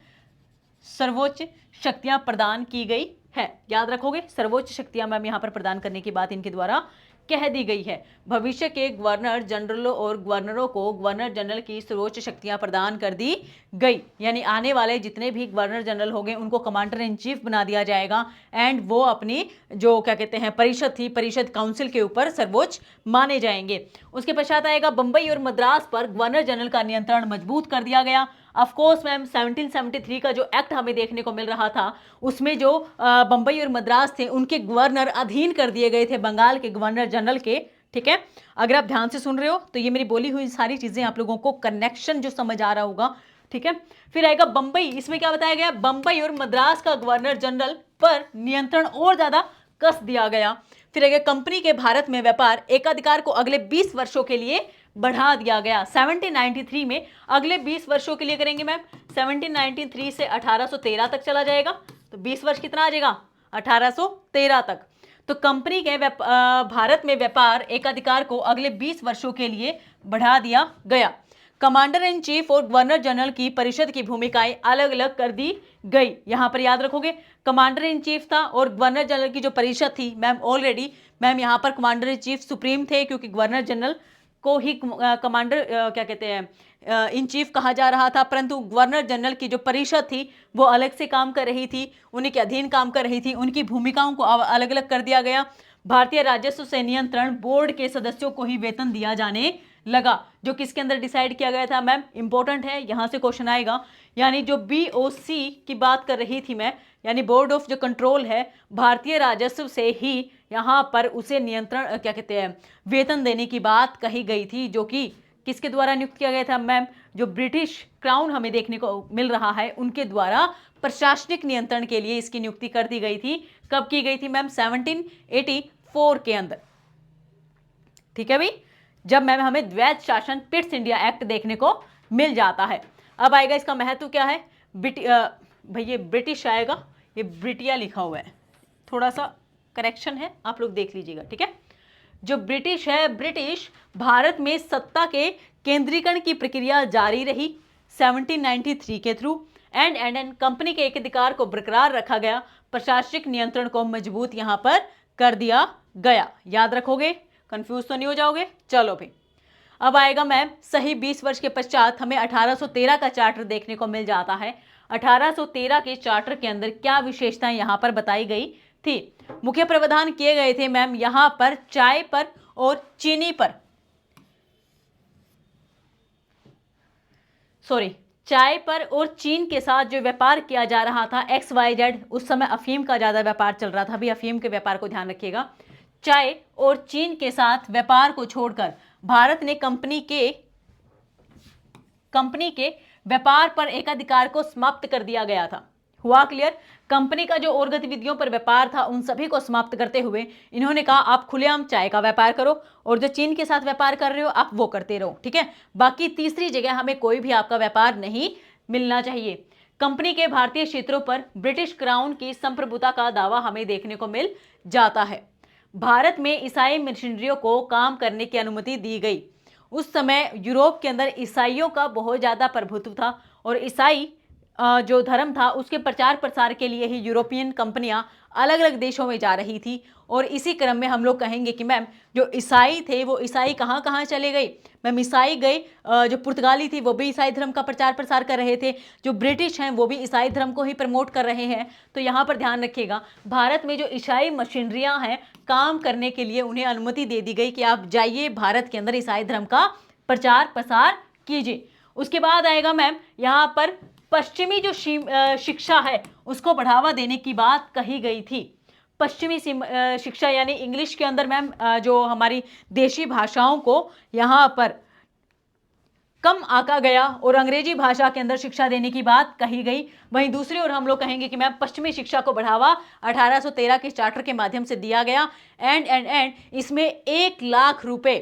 सर्वोच्च शक्तियां प्रदान की गई है। याद रखोगे, सर्वोच्च शक्तियां मैम यहाँ पर प्रदान करने की बात इनके द्वारा कह दी गई है। भविष्य के गवर्नर जनरलों और गवर्नरों को गवर्नर जनरल की सर्वोच्च शक्तियां प्रदान कर दी गई। यानी आने वाले जितने भी गवर्नर जनरल होंगे उनको कमांडर इन चीफ बना दिया जाएगा एंड वो अपनी जो क्या कहते हैं परिषद थी, परिषद काउंसिल के ऊपर सर्वोच्च माने जाएंगे। उसके पश्चात आएगा बंबई और मद्रास पर गवर्नर जनरल का नियंत्रण मजबूत कर दिया गया। ऑफ कोर्स मैम 1773 का जो एक्ट हमें देखने को मिल रहा था उसमें जो बंबई और मद्रास थे उनके गवर्नर अधीन कर दिए गए थे बंगाल के गवर्नर जनरल के। ठीक है, अगर आप ध्यान से सुन रहे हो तो ये मेरी बोली हुई सारी चीजें आप लोगों को कनेक्शन जो समझ आ रहा होगा। ठीक है, फिर आएगा बंबई, इसमें क्या बताया गया, बंबई और मद्रास का गवर्नर जनरल पर नियंत्रण और ज्यादा कस दिया गया। फिर आएगा कंपनी के भारत में व्यापार एकाधिकार को अगले 20 वर्षों के लिए बढ़ा दिया गया। 1793 में अगले 20 वर्षों के लिए करेंगे मैम, 1793 से 1813 तक चला जाएगा, तो 20 वर्ष कितना आ जाएगा, 1813 तक। तो कंपनी के भारत में व्यापार एकाधिकार को अगले 20 वर्षों के लिए बढ़ा दिया गया। कमांडर इन चीफ और गवर्नर जनरल की परिषद की भूमिकाएं अलग अलग कर दी गई। यहां पर याद रखोगे कमांडर इन चीफ था और गवर्नर जनरल की जो परिषद थी मैम, ऑलरेडी मैम यहां पर कमांडर इन चीफ सुप्रीम थे क्योंकि गवर्नर जनरल को ही कमांडर क्या कहते हैं इन चीफ कहा जा रहा था, परंतु गवर्नर जनरल की जो परिषद थी वो अलग से काम कर रही थी, उन्हीं के अधीन काम कर रही थी, उनकी भूमिकाओं को अलग अलग कर दिया गया। भारतीय राजस्व से नियंत्रण बोर्ड के सदस्यों को ही वेतन दिया जाने लगा, जो किसके अंदर डिसाइड किया गया था मैम, इंपॉर्टेंट है, यहां से क्वेश्चन आएगा। यानी जो BOC की बात कर रही थी मैं, यानी बोर्ड ऑफ जो कंट्रोल है, भारतीय राजस्व से ही यहाँ पर उसे नियंत्रण क्या कहते हैं वेतन देने की बात कही गई थी, जो कि किसके द्वारा नियुक्त किया गया था मैम, जो ब्रिटिश क्राउन हमें देखने को मिल रहा है उनके द्वारा प्रशासनिक नियंत्रण के लिए इसकी नियुक्ति कर दी गई थी। कब की गई थी मैम, 1784 के अंदर। ठीक है भाई, जब मैम हमें द्वैध शासन पिट्स इंडिया एक्ट देखने को मिल जाता है। अब आएगा इसका महत्व क्या है, भाई ये ब्रिटिश आएगा, ये ब्रिटिया लिखा हुआ है, थोड़ा सा करेक्शन है, आप लोग देख लीजिएगा। ठीक है, जो ब्रिटिश है, ब्रिटिश भारत में सत्ता के केंद्रीकरण की प्रक्रिया जारी रही 1793 के थ्रू एंड कंपनी के एकाधिकार को बरकरार रखा गया, प्रशासनिक नियंत्रण को मजबूत यहां पर कर दिया गया। याद रखोगे, कंफ्यूज तो नहीं हो जाओगे। चलो भाई, अब आएगा मैम सही 20 वर्ष के पश्चात हमें 1813 का चार्टर देखने को मिल जाता है। 1813 के चार्टर के अंदर क्या विशेषताएं यहां पर बताई गई थी। मुख्य प्रावधान किए गए थे मैम यहां पर चाय पर और चीनी पर, चाय पर और चीन के साथ जो व्यापार किया जा रहा था XYZ, उस समय अफीम का ज्यादा व्यापार चल रहा था। अभी अफीम के व्यापार को ध्यान रखिएगा। चाय और चीन के साथ व्यापार को छोड़कर भारत ने कंपनी के व्यापार पर एकाधिकार को समाप्त कर दिया गया था। हुआ क्लियर, कंपनी का जो और गतिविधियों पर व्यापार था उन सभी को समाप्त करते हुए इन्होंने कहा आप खुलेआम चाय का व्यापार करो और जो चीन के साथ व्यापार कर रहे हो आप वो करते रहो। ठीक है, बाकी तीसरी जगह हमें कोई भी आपका व्यापार नहीं मिलना चाहिए। कंपनी के भारतीय क्षेत्रों पर ब्रिटिश क्राउन की संप्रभुता का दावा हमें देखने को मिल जाता है। भारत में ईसाई मिशनरियों को काम करने की अनुमति दी गई। उस समय यूरोप के अंदर ईसाइयों का बहुत ज्यादा प्रभुत्व था और ईसाई जो धर्म था उसके प्रचार प्रसार के लिए ही यूरोपियन कंपनियां अलग अलग देशों में जा रही थी। और इसी क्रम में हम लोग कहेंगे कि मैम जो ईसाई थे वो ईसाई कहाँ कहाँ चले गए मैम, ईसाई गए जो पुर्तगाली थी वो भी ईसाई धर्म का प्रचार प्रसार कर रहे थे, जो ब्रिटिश हैं वो भी ईसाई धर्म को ही प्रमोट कर रहे हैं। तो यहाँ पर ध्यान रखिएगा, भारत में जो ईसाई मशीनरियाँ हैं काम करने के लिए उन्हें अनुमति दे दी गई कि आप जाइए भारत के अंदर ईसाई धर्म का प्रचार प्रसार कीजिए। उसके बाद आएगा मैम यहाँ पर पश्चिमी जो शिक्षा है उसको बढ़ावा देने की बात कही गई थी। पश्चिमी शिक्षा यानी इंग्लिश के अंदर मैम जो हमारी देशी भाषाओं को यहाँ पर कम आंका गया और अंग्रेजी भाषा के अंदर शिक्षा देने की बात कही गई। वहीं दूसरी ओर हम लोग कहेंगे कि मैम पश्चिमी शिक्षा को बढ़ावा 1813 के चार्टर के माध्यम से दिया गया एंड इसमें 1 लाख रुपए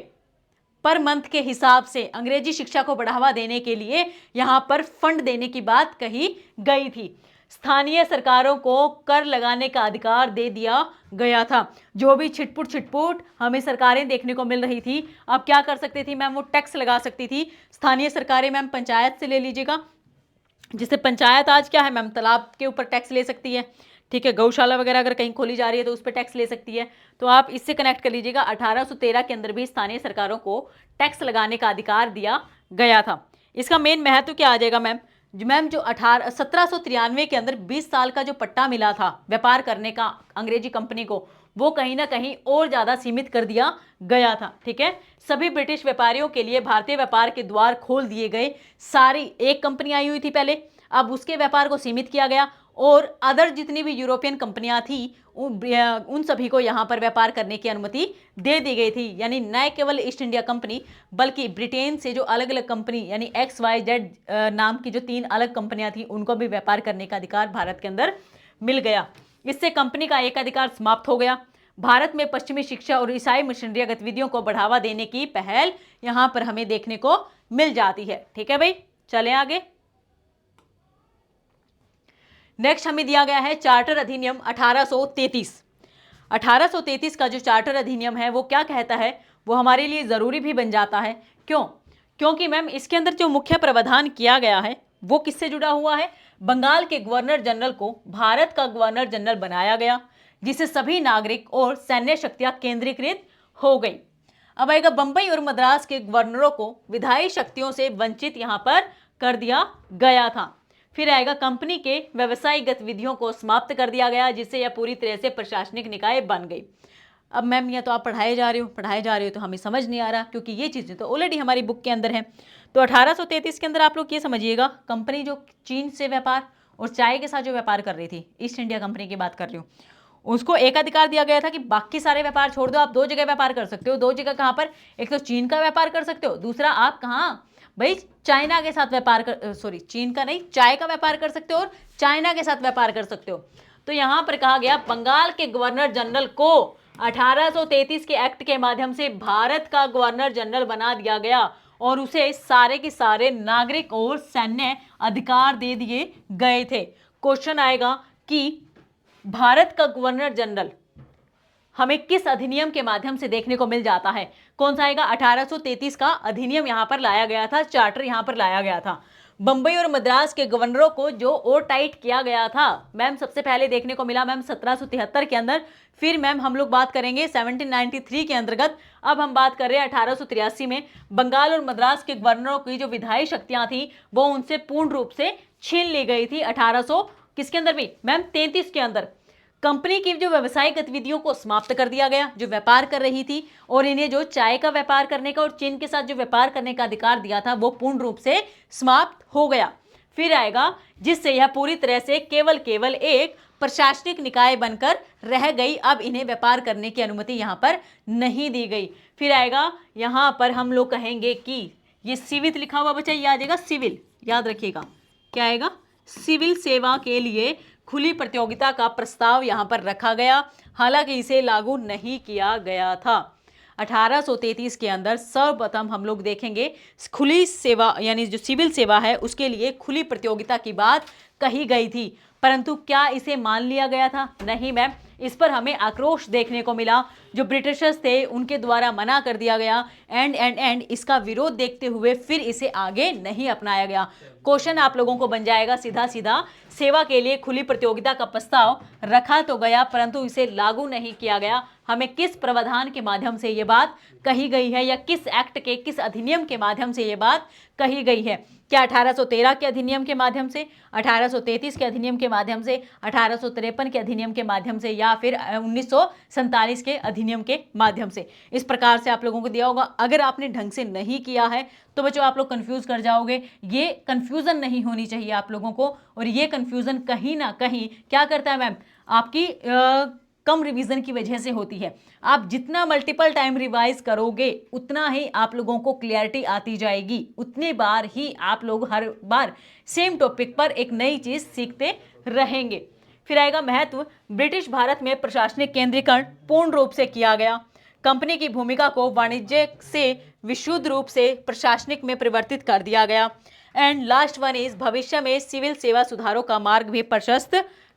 पर मंथ के हिसाब से अंग्रेजी शिक्षा को बढ़ावा देने के लिए यहां पर फंड देने की बात कही गई थी। स्थानीय सरकारों को कर लगाने का अधिकार दे दिया गया था। जो भी छिटपुट हमें सरकारें देखने को मिल रही थी, अब क्या कर सकती थी मैम, वो टैक्स लगा सकती थी। स्थानीय सरकारें मैम पंचायत से ले लीजिएगा, जिससे पंचायत आज क्या है मैम, तालाब के ऊपर टैक्स ले सकती है, ठीक है। गौशाला वगैरह अगर कहीं खोली जा रही है तो उस पर टैक्स ले सकती है। तो आप इससे कनेक्ट कर लीजिएगा, 1813 के अंदर भी स्थानीय सरकारों को टैक्स लगाने का अधिकार दिया गया था। इसका मेन महत्व क्या आ जाएगा मैम, जो 1793 के अंदर 20 साल का जो पट्टा मिला था व्यापार करने का अंग्रेजी कंपनी को, वो कहीं ना कहीं और ज़्यादा सीमित कर दिया गया था, ठीक है। सभी ब्रिटिश व्यापारियों के लिए भारतीय व्यापार के द्वार खोल दिए गए। सारी एक कंपनी आई हुई थी पहले, अब उसके व्यापार को सीमित किया गया और अदर जितनी भी यूरोपियन कंपनियां थी उन सभी को यहाँ पर व्यापार करने की अनुमति दे दी गई थी। यानी न केवल ईस्ट इंडिया कंपनी बल्कि ब्रिटेन से जो अलग अलग कंपनी यानी XYZ नाम की जो 3 अलग कंपनियां थी उनको भी व्यापार करने का अधिकार भारत के अंदर मिल गया। इससे कंपनी का एक अधिकार समाप्त हो गया। भारत में पश्चिमी शिक्षा और ईसाई मिशनरी गतिविधियों को बढ़ावा देने की पहल यहाँ पर हमें देखने को मिल जाती है, ठीक है भाई। चलें आगे। नेक्स्ट हमें दिया गया है चार्टर अधिनियम 1833। 1833 का जो चार्टर अधिनियम है वो क्या कहता है, वो हमारे लिए ज़रूरी भी बन जाता है। क्यों? क्योंकि मैम इसके अंदर जो मुख्य प्रावधान किया गया है वो किससे जुड़ा हुआ है, बंगाल के गवर्नर जनरल को भारत का गवर्नर जनरल बनाया गया, जिससे सभी नागरिक और सैन्य शक्तियां केंद्रीकृत हो गई। अब आएगा बंबई और मद्रास के गवर्नरों को विधायी शक्तियों से वंचित यहां पर कर दिया गया था। फिर आएगा कंपनी के व्यवसायिक गतिविधियों को समाप्त कर दिया गया, जिससे यह पूरी तरह से प्रशासनिक निकाय बन गई। अब मैम ये तो आप पढ़ाए जा रहे हो तो हमें समझ नहीं आ रहा, क्योंकि ये चीज़ें तो ऑलरेडी हमारी बुक के अंदर हैं। तो 1833 के अंदर आप लोग ये समझिएगा, कंपनी जो चीन से व्यापार और चाय के साथ जो व्यापार कर रही थी, ईस्ट इंडिया कंपनी की बात कर रही हूँ, उसको एक अधिकार दिया गया था कि बाकी सारे व्यापार छोड़ दो, आप 2 जगह व्यापार कर सकते हो। 2 जगह कहाँ पर, एक तो चीन का व्यापार कर सकते हो, दूसरा आप कहाँ भाई चाइना के साथ व्यापार कर चीन का नहीं, चाय का व्यापार कर सकते हो और चाइना के साथ व्यापार कर सकते हो। तो यहाँ पर कहा गया बंगाल के गवर्नर जनरल को 1833 के एक्ट के माध्यम से भारत का गवर्नर जनरल बना दिया गया और उसे सारे के सारे नागरिक और सैन्य अधिकार दे दिए गए थे। क्वेश्चन आएगा कि भारत का गवर्नर जनरल हमें किस अधिनियम के माध्यम से देखने को मिल जाता है, कौन सा आएगा, 1833 का अधिनियम यहां पर लाया गया था, चार्टर यहां पर लाया गया था। बंबई और मद्रास के गवर्नरों को जो और टाइट किया गया था मैम, सबसे पहले देखने को मिला मैम 1773 के अंदर, फिर मैम हम लोग बात करेंगे 1793 के अंतर्गत, अब हम बात कर रहे हैं 1883 में। बंगाल और मद्रास के गवर्नरों की जो विधायी शक्तियां थी वो उनसे पूर्ण रूप से छीन ली गई थी 1800 किसके अंदर भी मैम 33 के अंदर। कंपनी की जो व्यवसायिक गतिविधियों को समाप्त कर दिया गया, जो व्यापार कर रही थी, और इन्हें जो चाय का व्यापार करने का और चीन के साथ जो व्यापार करने का अधिकार दिया था वो पूर्ण रूप से समाप्त हो गया। फिर आएगा जिससे यह पूरी तरह से केवल एक प्रशासनिक निकाय बनकर रह गई, अब इन्हें व्यापार करने की अनुमति यहाँ पर नहीं दी गई। फिर आएगा यहाँ पर हम लोग कहेंगे कि ये सिविल लिखा हुआ बच्चा ये आ जाएगा, सिविल याद रखिएगा क्या आएगा, सिविल सेवा के लिए खुली प्रतियोगिता का प्रस्ताव यहाँ पर रखा गया, हालांकि इसे लागू नहीं किया गया था। 1833 के अंदर सर्वप्रथम हम लोग देखेंगे खुली सेवा यानी जो सिविल सेवा है उसके लिए खुली प्रतियोगिता की बात कही गई थी, परंतु क्या इसे मान लिया गया था, नहीं मैम। इस पर हमें आक्रोश देखने को मिला, जो ब्रिटिशर्स थे उनके द्वारा मना कर दिया गया एंड इसका विरोध देखते हुए फिर इसे आगे नहीं अपनाया गया। क्वेश्चन आप लोगों को बन जाएगा सीधा सेवा के लिए खुली प्रतियोगिता का प्रस्ताव रखा तो गया परंतु इसे लागू नहीं किया गया, हमें किस प्रावधान के माध्यम से ये बात कही गई है या किस एक्ट के किस अधिनियम के माध्यम से ये बात कही गई है? क्या 1813 के अधिनियम के माध्यम से, 1833 के अधिनियम के माध्यम से, 1853 के अधिनियम के माध्यम से या फिर 1947 के अधिनियम के माध्यम से? इस प्रकार से आप लोगों को दिया होगा। अगर आपने ढंग से नहीं किया है तो बच्चों आप लोग कंफ्यूज कर जाओगे। ये कंफ्यूजन नहीं होनी चाहिए आप लोगों को, और ये कंफ्यूजन कहीं ना कहीं क्या करता है मैम, आपकी कम रिवीजन की वजह से होती है। आप जितना मल्टीपल टाइम रिवाइज करोगे उतना ही आप लोगों को क्लियरिटी आती जाएगी, उतनी बार ही आप लोग हर बार सेम टॉपिक पर एक नई चीज सीखते रहेंगे। फिर आएगा महत्व, ब्रिटिश भारत में प्रशासनिक केंद्रीकरण पूर्ण रूप से किया गया। कंपनी की भूमिका को वाणिज्यिक से विशुद्ध रूप से प्रशासनिक में परिवर्तित कर दिया गया। एंड लास्ट वन इज भविष्य में सिविल सेवा सुधारों का मार्ग भी प्रशस्त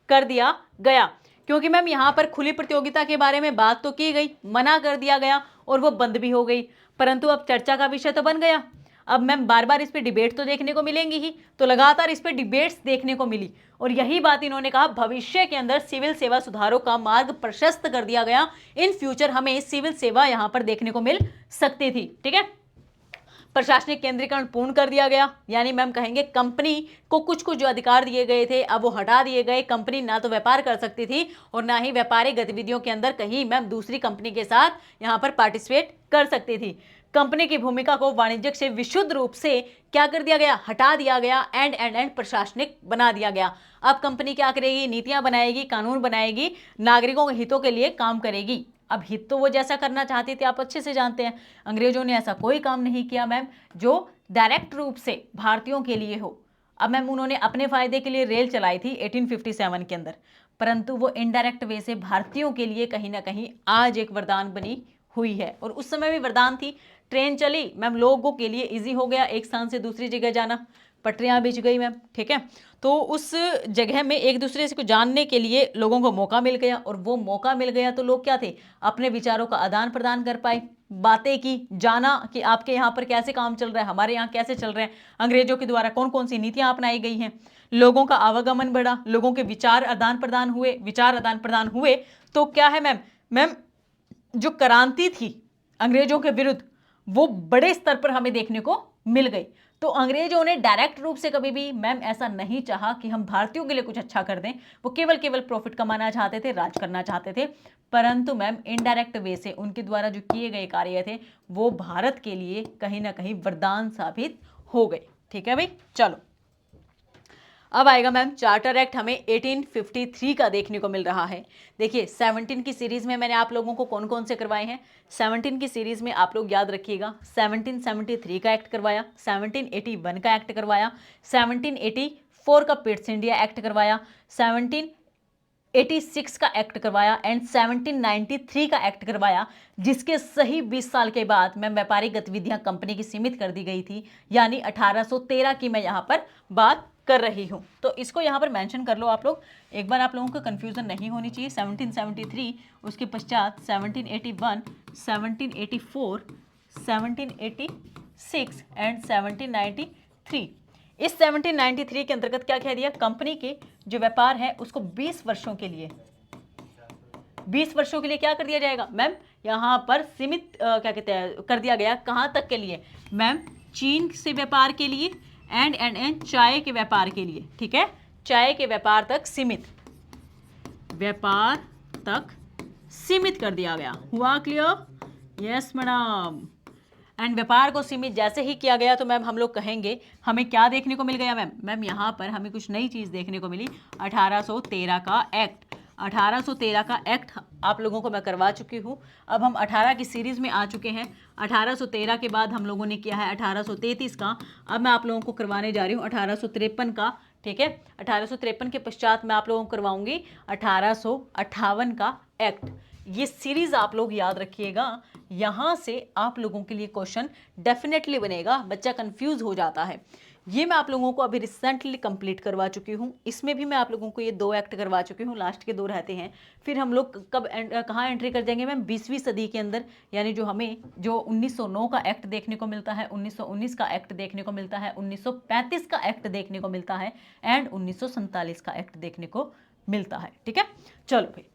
कर दिया गया। क्योंकि मैम यहाँ पर खुली प्रतियोगिता के बारे में बात तो की गई, मना कर दिया गया और वो बंद भी हो गई, परंतु अब चर्चा का विषय तो बन गया। अब मैम बार बार इस पे डिबेट तो देखने को मिलेंगी ही, तो लगातार इस पे डिबेट्स देखने को मिली और यही बात इन्होंने कहा, भविष्य के अंदर सिविल सेवा सुधारों का मार्ग प्रशस्त कर दिया गया। इन फ्यूचर हमें सिविल सेवा यहाँ पर देखने को मिल सकती थी। ठीक है, प्रशासनिक केंद्रीकरण पूर्ण कर दिया गया, यानी मैम कहेंगे कंपनी को कुछ कुछ जो अधिकार दिए गए थे अब वो हटा दिए गए। कंपनी ना तो व्यापार कर सकती थी और ना ही व्यापारिक गतिविधियों के अंदर कहीं मैम दूसरी कंपनी के साथ यहाँ पर पार्टिसिपेट कर सकती थी। कंपनी की भूमिका को वाणिज्यिक से विशुद्ध रूप से क्या कर दिया गया, हटा दिया गया, एंड प्रशासनिक बना दिया गया। अब कंपनी क्या करेगी, नीतियां बनाएगी, कानून बनाएगी, नागरिकों के हितों के लिए काम करेगी। अब हित तो वो जैसा करना चाहती थी आप अच्छे से जानते हैं, अंग्रेजों ने ऐसा कोई काम नहीं किया मैम जो डायरेक्ट रूप से भारतीयों के लिए हो। अब मैम उन्होंने अपने फायदे के लिए रेल चलाई थी 1857 के अंदर, परंतु वो इनडायरेक्ट वे से भारतीयों के लिए कहीं ना कहीं आज एक वरदान बनी हुई है। और उस समय भी वरदान थी, ट्रेन चली मैम, लोगों के लिए इजी हो गया एक स्थान से दूसरी जगह जाना, पटरियां बिछ गई मैम। ठीक है, तो उस जगह में एक दूसरे से को जानने के लिए लोगों को मौका मिल गया, और वो मौका मिल गया तो लोग क्या थे, अपने विचारों का आदान प्रदान कर पाए, बातें की, जाना कि आपके यहाँ पर कैसे काम चल रहा है, हमारे यहाँ कैसे चल रहे हैं, अंग्रेजों के द्वारा कौन कौन सी नीतियाँ अपनाई गई हैं। लोगों का आवागमन बढ़ा, लोगों के विचार आदान प्रदान हुए तो क्या है मैम जो क्रांति थी अंग्रेजों के विरुद्ध वो बड़े स्तर पर हमें देखने को मिल गई। तो अंग्रेजों ने डायरेक्ट रूप से कभी भी मैम ऐसा नहीं चाहा कि हम भारतीयों के लिए कुछ अच्छा कर दें, वो केवल प्रॉफिट कमाना चाहते थे, राज करना चाहते थे। परंतु मैम इनडायरेक्ट वे से उनके द्वारा जो किए गए कार्य थे वो भारत के लिए कहीं ना कहीं वरदान साबित हो गए। ठीक है भाई, चलो अब आएगा मैम चार्टर एक्ट, हमें 1853 का देखने को मिल रहा है। देखिए 17 की सीरीज में मैंने आप लोगों को कौन कौन से करवाए हैं, 17 की सीरीज में आप लोग याद रखिएगा 1773 का एक्ट करवाया, 1781 का एक्ट करवाया, 1784 का पिट्स इंडिया एक्ट करवाया, 1786 का एक्ट करवाया एंड 1793 का एक्ट करवाया, जिसके सही 20 साल के बाद मैम व्यापारिक गतिविधियां कंपनी की सीमित कर दी गई थी, यानी 1813 की मैं यहाँ पर बात कर रही हूं। तो इसको यहां पर मेंशन कर लो आप लोग, एक बार आप लोगों को कंफ्यूजन नहीं होनी चाहिए। 1773, उसके पश्चात 1781, 1784, 1786 एंड 1793। इस 1793 के अंतर्गत क्या कह दिया, कंपनी के जो व्यापार है उसको 20 वर्षों के लिए क्या कर दिया जाएगा मैम, यहाँ पर सीमित क्या कहते हैं कर दिया गया। कहाँ तक के लिए मैम, चीन से व्यापार के लिए एंड चाय के व्यापार के लिए। ठीक है, चाय के व्यापार तक सीमित कर दिया गया। हुआ क्लियर? Yes madam. एंड व्यापार को सीमित जैसे ही किया गया तो मैम हम लोग कहेंगे हमें क्या देखने को मिल गया मैम यहाँ पर हमें कुछ नई चीज़ देखने को मिली, 1813 का एक्ट। 1813 का एक्ट आप लोगों को मैं करवा चुकी हूँ। अब हम 18 की सीरीज़ में आ चुके हैं। 1813 के बाद हम लोगों ने किया है 1833 का, अब मैं आप लोगों को करवाने जा रही हूँ 1853 का। ठीक है, 1853 के पश्चात मैं आप लोगों को करवाऊंगी 1858 का एक्ट। ये सीरीज आप लोग याद रखिएगा, यहाँ से आप लोगों के लिए क्वेश्चन डेफिनेटली बनेगा। बच्चा कंफ्यूज हो जाता है। ये मैं आप लोगों को अभी रिसेंटली कंप्लीट करवा चुकी हूँ। इसमें भी मैं आप लोगों को ये 2 एक्ट करवा चुकी हूँ, लास्ट के 2 रहते हैं। फिर हम लोग कब कहाँ एंट्री कर जाएंगे मैम, 20वीं सदी के अंदर, यानी जो हमें जो 1909 का एक्ट देखने को मिलता है, 1919 का एक्ट देखने को मिलता है, 1935 का एक्ट देखने को मिलता है एंड 1947 का एक्ट देखने को मिलता है। ठीक है, चलो भाई,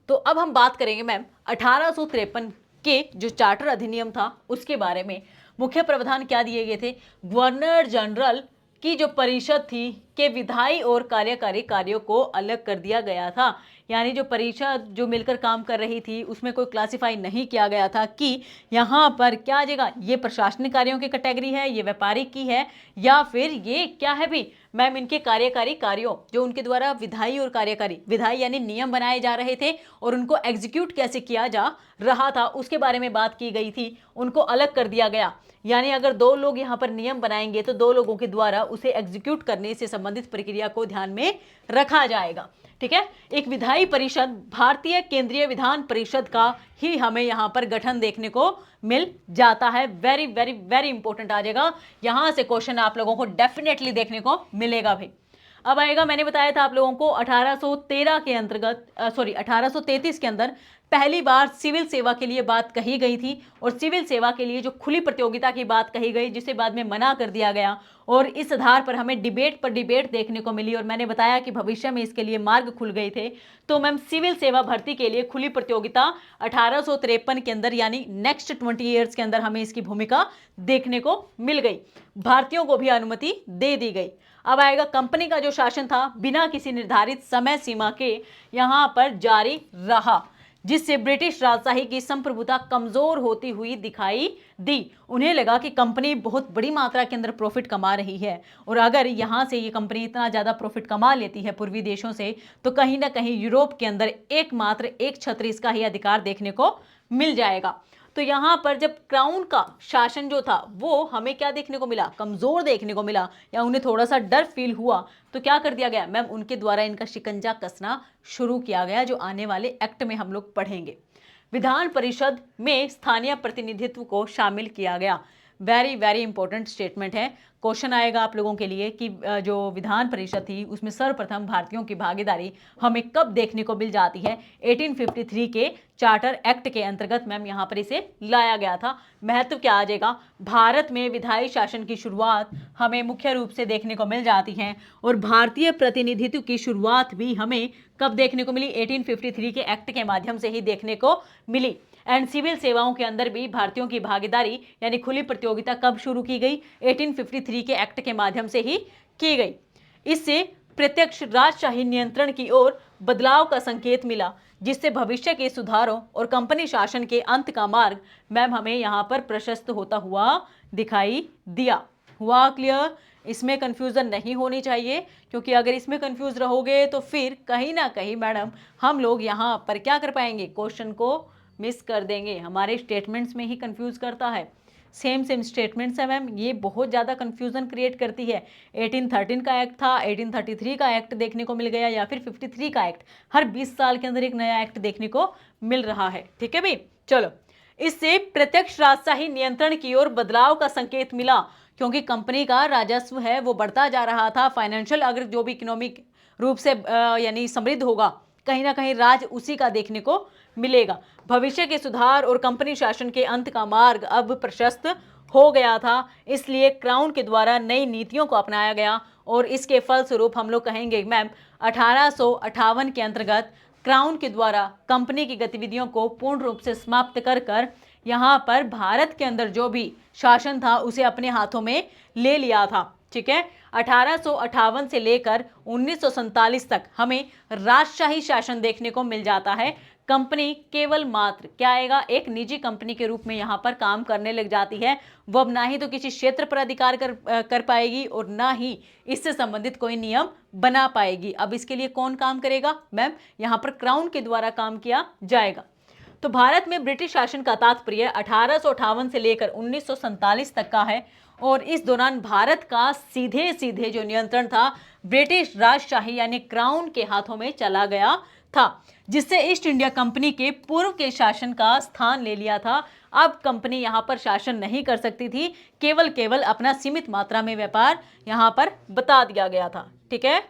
तो अब हम बात करेंगे मैम 1853 के जो चार्टर अधिनियम था उसके बारे में। मुख्य प्रावधान क्या दिए गए थे, गवर्नर जनरल की जो परिषद थी के विधायी और कार्यकारी कार्यों को अलग कर दिया गया था। यानी जो परिषद जो मिलकर काम कर रही थी उसमें कोई क्लासिफाई नहीं किया गया था कि यहाँ पर क्या आ जाएगा, ये प्रशासनिक कार्यों की कैटेगरी है, ये व्यापारिक की है, या फिर ये क्या है भी मैम इनके कार्यकारी कार्यों जो उनके द्वारा विधायी और कार्यकारी, विधायी यानी नियम बनाए जा रहे थे और उनको एग्जीक्यूट कैसे किया जा रहा था उसके बारे में बात की गई थी, उनको अलग कर दिया गया। यानी अगर 2 लोग यहाँ पर नियम बनाएंगे तो 2 लोगों के द्वारा उसे एग्जीक्यूट करने से संबंधित संबंधित प्रक्रिया को ध्यान में रखा जाएगा। ठीक है, एक विधायी परिषद भारतीय केंद्रीय विधान परिषद का ही हमें यहाँ पर गठन देखने को मिल जाता है। वेरी वेरी वेरी इंपॉर्टेंट आ जाएगा, यहाँ से क्वेश्चन आप लोगों को डेफिनेटली देखने को मिलेगा भाई। अब आएगा, मैंने बताया था आप लोगों को 1813 के अंतर्गत 1833 के अंदर पहली बार सिविल सेवा के लिए बात कही गई थी, और सिविल सेवा के लिए जो खुली प्रतियोगिता की बात कही गई जिसे बाद में मना कर दिया गया, और इस आधार पर हमें डिबेट पर डिबेट देखने को मिली, और मैंने बताया कि भविष्य में इसके लिए मार्ग खुल गए थे। तो मैम सिविल सेवा भर्ती के लिए खुली प्रतियोगिता 1853 के अंदर यानी नेक्स्ट 20 ईयर्स के अंदर हमें इसकी भूमिका देखने को मिल गई, भारतीयों को भी अनुमति दे दी गई। अब आएगा, कंपनी का जो शासन था बिना किसी निर्धारित समय सीमा के यहाँ पर जारी रहा, जिससे ब्रिटिश राजशाही की संप्रभुता कमजोर होती हुई दिखाई दी। उन्हें लगा कि कंपनी बहुत बड़ी मात्रा के अंदर प्रॉफिट कमा रही है, और अगर यहाँ से ये कंपनी इतना ज़्यादा प्रॉफिट कमा लेती है पूर्वी देशों से, तो कहीं ना कहीं यूरोप के अंदर एकमात्र एक छत्र इसका ही अधिकार देखने को मिल जाएगा। तो यहाँ पर जब क्राउन का शासन जो था वो हमें क्या देखने को मिला, कमजोर देखने को मिला, या उन्हें थोड़ा सा डर फील हुआ, तो क्या कर दिया गया मैम, उनके द्वारा इनका शिकंजा कसना शुरू किया गया, जो आने वाले एक्ट में हम लोग पढ़ेंगे। विधान परिषद में स्थानीय प्रतिनिधित्व को शामिल किया गया। वेरी वेरी इंपॉर्टेंट स्टेटमेंट है, क्वेश्चन आएगा आप लोगों के लिए कि जो विधान परिषद थी उसमें सर्वप्रथम भारतीयों की भागीदारी हमें कब देखने को मिल जाती है। 1853 के चार्टर एक्ट के अंतर्गत मैम यहाँ पर इसे लाया गया था। महत्व क्या आ जाएगा, भारत में विधायी शासन की शुरुआत हमें मुख्य रूप से देखने को मिल जाती है, और भारतीय प्रतिनिधित्व की शुरुआत भी हमें कब देखने को मिली, 1853 के एक्ट के माध्यम से ही देखने को मिली। एंड सिविल सेवाओं के अंदर भी भारतीयों की भागीदारी यानी खुली प्रतियोगिता कब शुरू की गई, 1853 के एक्ट के माध्यम से ही की गई। इससे प्रत्यक्ष राजशाही नियंत्रण की ओर बदलाव का संकेत मिला, जिससे भविष्य के सुधारों और कंपनी शासन के अंत का मार्ग मैम हमें यहाँ पर प्रशस्त होता हुआ दिखाई दिया। हुआ क्लियर? इसमें कंफ्यूजन नहीं होनी चाहिए, क्योंकि अगर इसमें कंफ्यूज रहोगे तो फिर कहीं ना कहीं मैडम हम लोग यहाँ पर क्या कर पाएंगे, क्वेश्चन को मिस कर देंगे। हमारे स्टेटमेंट्स में ही कंफ्यूज करता है, सेम स्टेटमेंट्स है मैम, ये बहुत ज़्यादा कंफ्यूजन क्रिएट करती है। 1813 का एक्ट था, 1833 का एक्ट देखने को मिल गया, या फिर 53 का एक्ट, हर 20 साल के अंदर एक नया एक्ट देखने को मिल रहा है। ठीक है भाई, चलो। इससे प्रत्यक्ष राजशाही नियंत्रण की ओर बदलाव का संकेत मिला, क्योंकि कंपनी का राजस्व है वो बढ़ता जा रहा था। फाइनेंशियल अगर जो भी इकोनॉमिक रूप से यानी समृद्ध होगा, कहीं ना कहीं राज उसी का देखने को मिलेगा। भविष्य के सुधार और कंपनी शासन के अंत का मार्ग अब प्रशस्त हो गया था, इसलिए क्राउन के द्वारा नई नीतियों को अपनाया गया, और इसके फलस्वरूप हम लोग कहेंगे मैम 1858 के अंतर्गत क्राउन के द्वारा कंपनी की गतिविधियों को पूर्ण रूप से समाप्त कर यहाँ पर भारत के अंदर जो भी शासन था उसे अपने हाथों में ले लिया था। ठीक है, 1858 से लेकर 1947 तक हमें राजशाही शासन देखने को मिल जाता है। कंपनी केवल मात्र क्या आएगा, एक निजी कंपनी के रूप में यहाँ पर काम करने लग जाती है। वो अब ना ही तो किसी क्षेत्र पर अधिकार कर पाएगी, और ना ही इससे संबंधित कोई नियम बना पाएगी। अब इसके लिए कौन काम करेगा मैम, यहाँ पर क्राउन के द्वारा काम किया जाएगा। तो भारत में ब्रिटिश शासन का तात्पर्य 1858 से लेकर 1947 तक का है, और इस दौरान भारत का सीधे सीधे जो नियंत्रण था ब्रिटिश राजशाही यानी क्राउन के हाथों में चला गया था, जिससे ईस्ट इंडिया कंपनी के पूर्व के शासन का स्थान ले लिया था। अब कंपनी यहाँ पर शासन नहीं कर सकती थी, केवल अपना सीमित मात्रा में व्यापार यहाँ पर बता दिया गया था। ठीक है,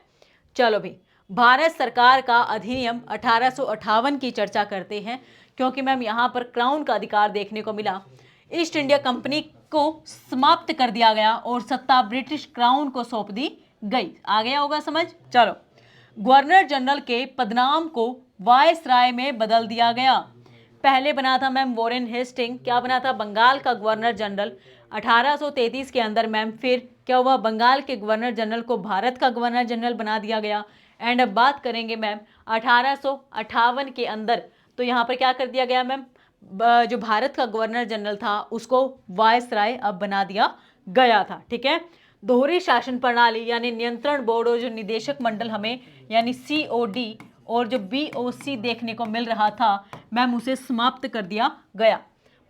चलो भी भारत सरकार का अधिनियम 1858 की चर्चा करते हैं, क्योंकि मैम यहाँ पर क्राउन का अधिकार देखने को मिला। ईस्ट इंडिया कंपनी को समाप्त कर दिया गया और सत्ता ब्रिटिश क्राउन को सौंप दी गई। आ गया होगा समझ? चलो, गवर्नर जनरल के पदनाम को वायसराय में बदल दिया गया। पहले बना था मैम वॉरेन हेस्टिंग, क्या बना था, बंगाल का गवर्नर जनरल। 1833 के अंदर मैम फिर क्या हुआ, बंगाल के गवर्नर जनरल को भारत का गवर्नर जनरल बना दिया गया। एंड अब बात करेंगे मैम 1858 के अंदर, तो यहाँ पर क्या कर दिया गया मैम, जो भारत का गवर्नर जनरल था उसको वायसराय अब बना दिया गया था। ठीक है, दोहरी शासन प्रणाली यानी नियंत्रण बोर्ड और जो निदेशक मंडल हमें यानी COD और जो BOC देखने को मिल रहा था मैम उसे समाप्त कर दिया गया।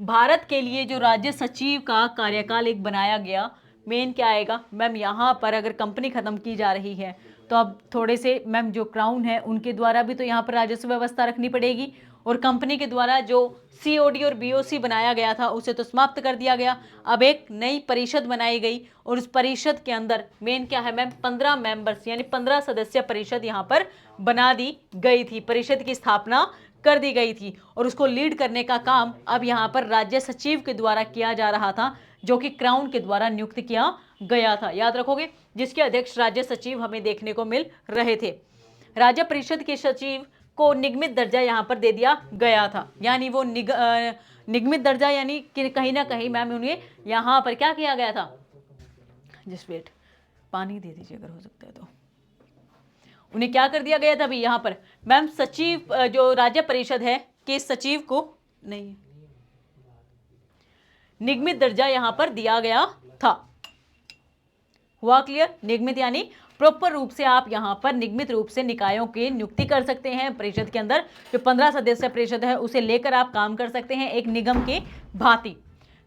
भारत के लिए जो राज्य सचिव का कार्यकाल एक बनाया गया मेन क्या आएगा मैम, यहाँ पर अगर कंपनी खत्म की जा रही है तो अब थोड़े से मैम जो क्राउन है उनके द्वारा भी तो यहाँ पर राजस्व व्यवस्था रखनी पड़ेगी, और कंपनी के द्वारा जो सीओडी और बीओसी बनाया गया था उसे तो समाप्त कर दिया गया। अब एक नई परिषद बनाई गई और उस परिषद के अंदर मेन क्या है मैम, 15 मेंबर्स यानी 15 सदस्य परिषद यहाँ पर बना दी गई थी, परिषद की स्थापना कर दी गई थी, और उसको लीड करने का काम अब यहाँ पर राज्य सचिव के द्वारा किया जा रहा था, जो कि क्राउन के द्वारा नियुक्त किया गया था, याद रखोगे, जिसके अध्यक्ष राज्य सचिव हमें देखने को मिल रहे थे। राज्य परिषद के सचिव को निगमित दर्जा यहाँ पर दे दिया गया था, यानी वो निगमित दर्जा यानी कि कहीं ना कहीं मैम उन्हें यहाँ पर क्या किया गया था, जस्ट वेट, पानी दे दीजिए अगर हो सकता है तो, उन्हें क्या कर दिया गया था अभी यहाँ पर मैम, सचिव जो राज्य परिषद है के सचिव को नहीं निगमित दर्जा यहाँ पर दिया गया था। हुआ क्लियर? निगमित यानी प्रॉपर रूप से आप यहाँ पर निगमित रूप से निकायों की नियुक्ति कर सकते हैं परिषद के अंदर, जो 15 सदस्य परिषद है उसे लेकर आप काम कर सकते हैं एक निगम के भांति।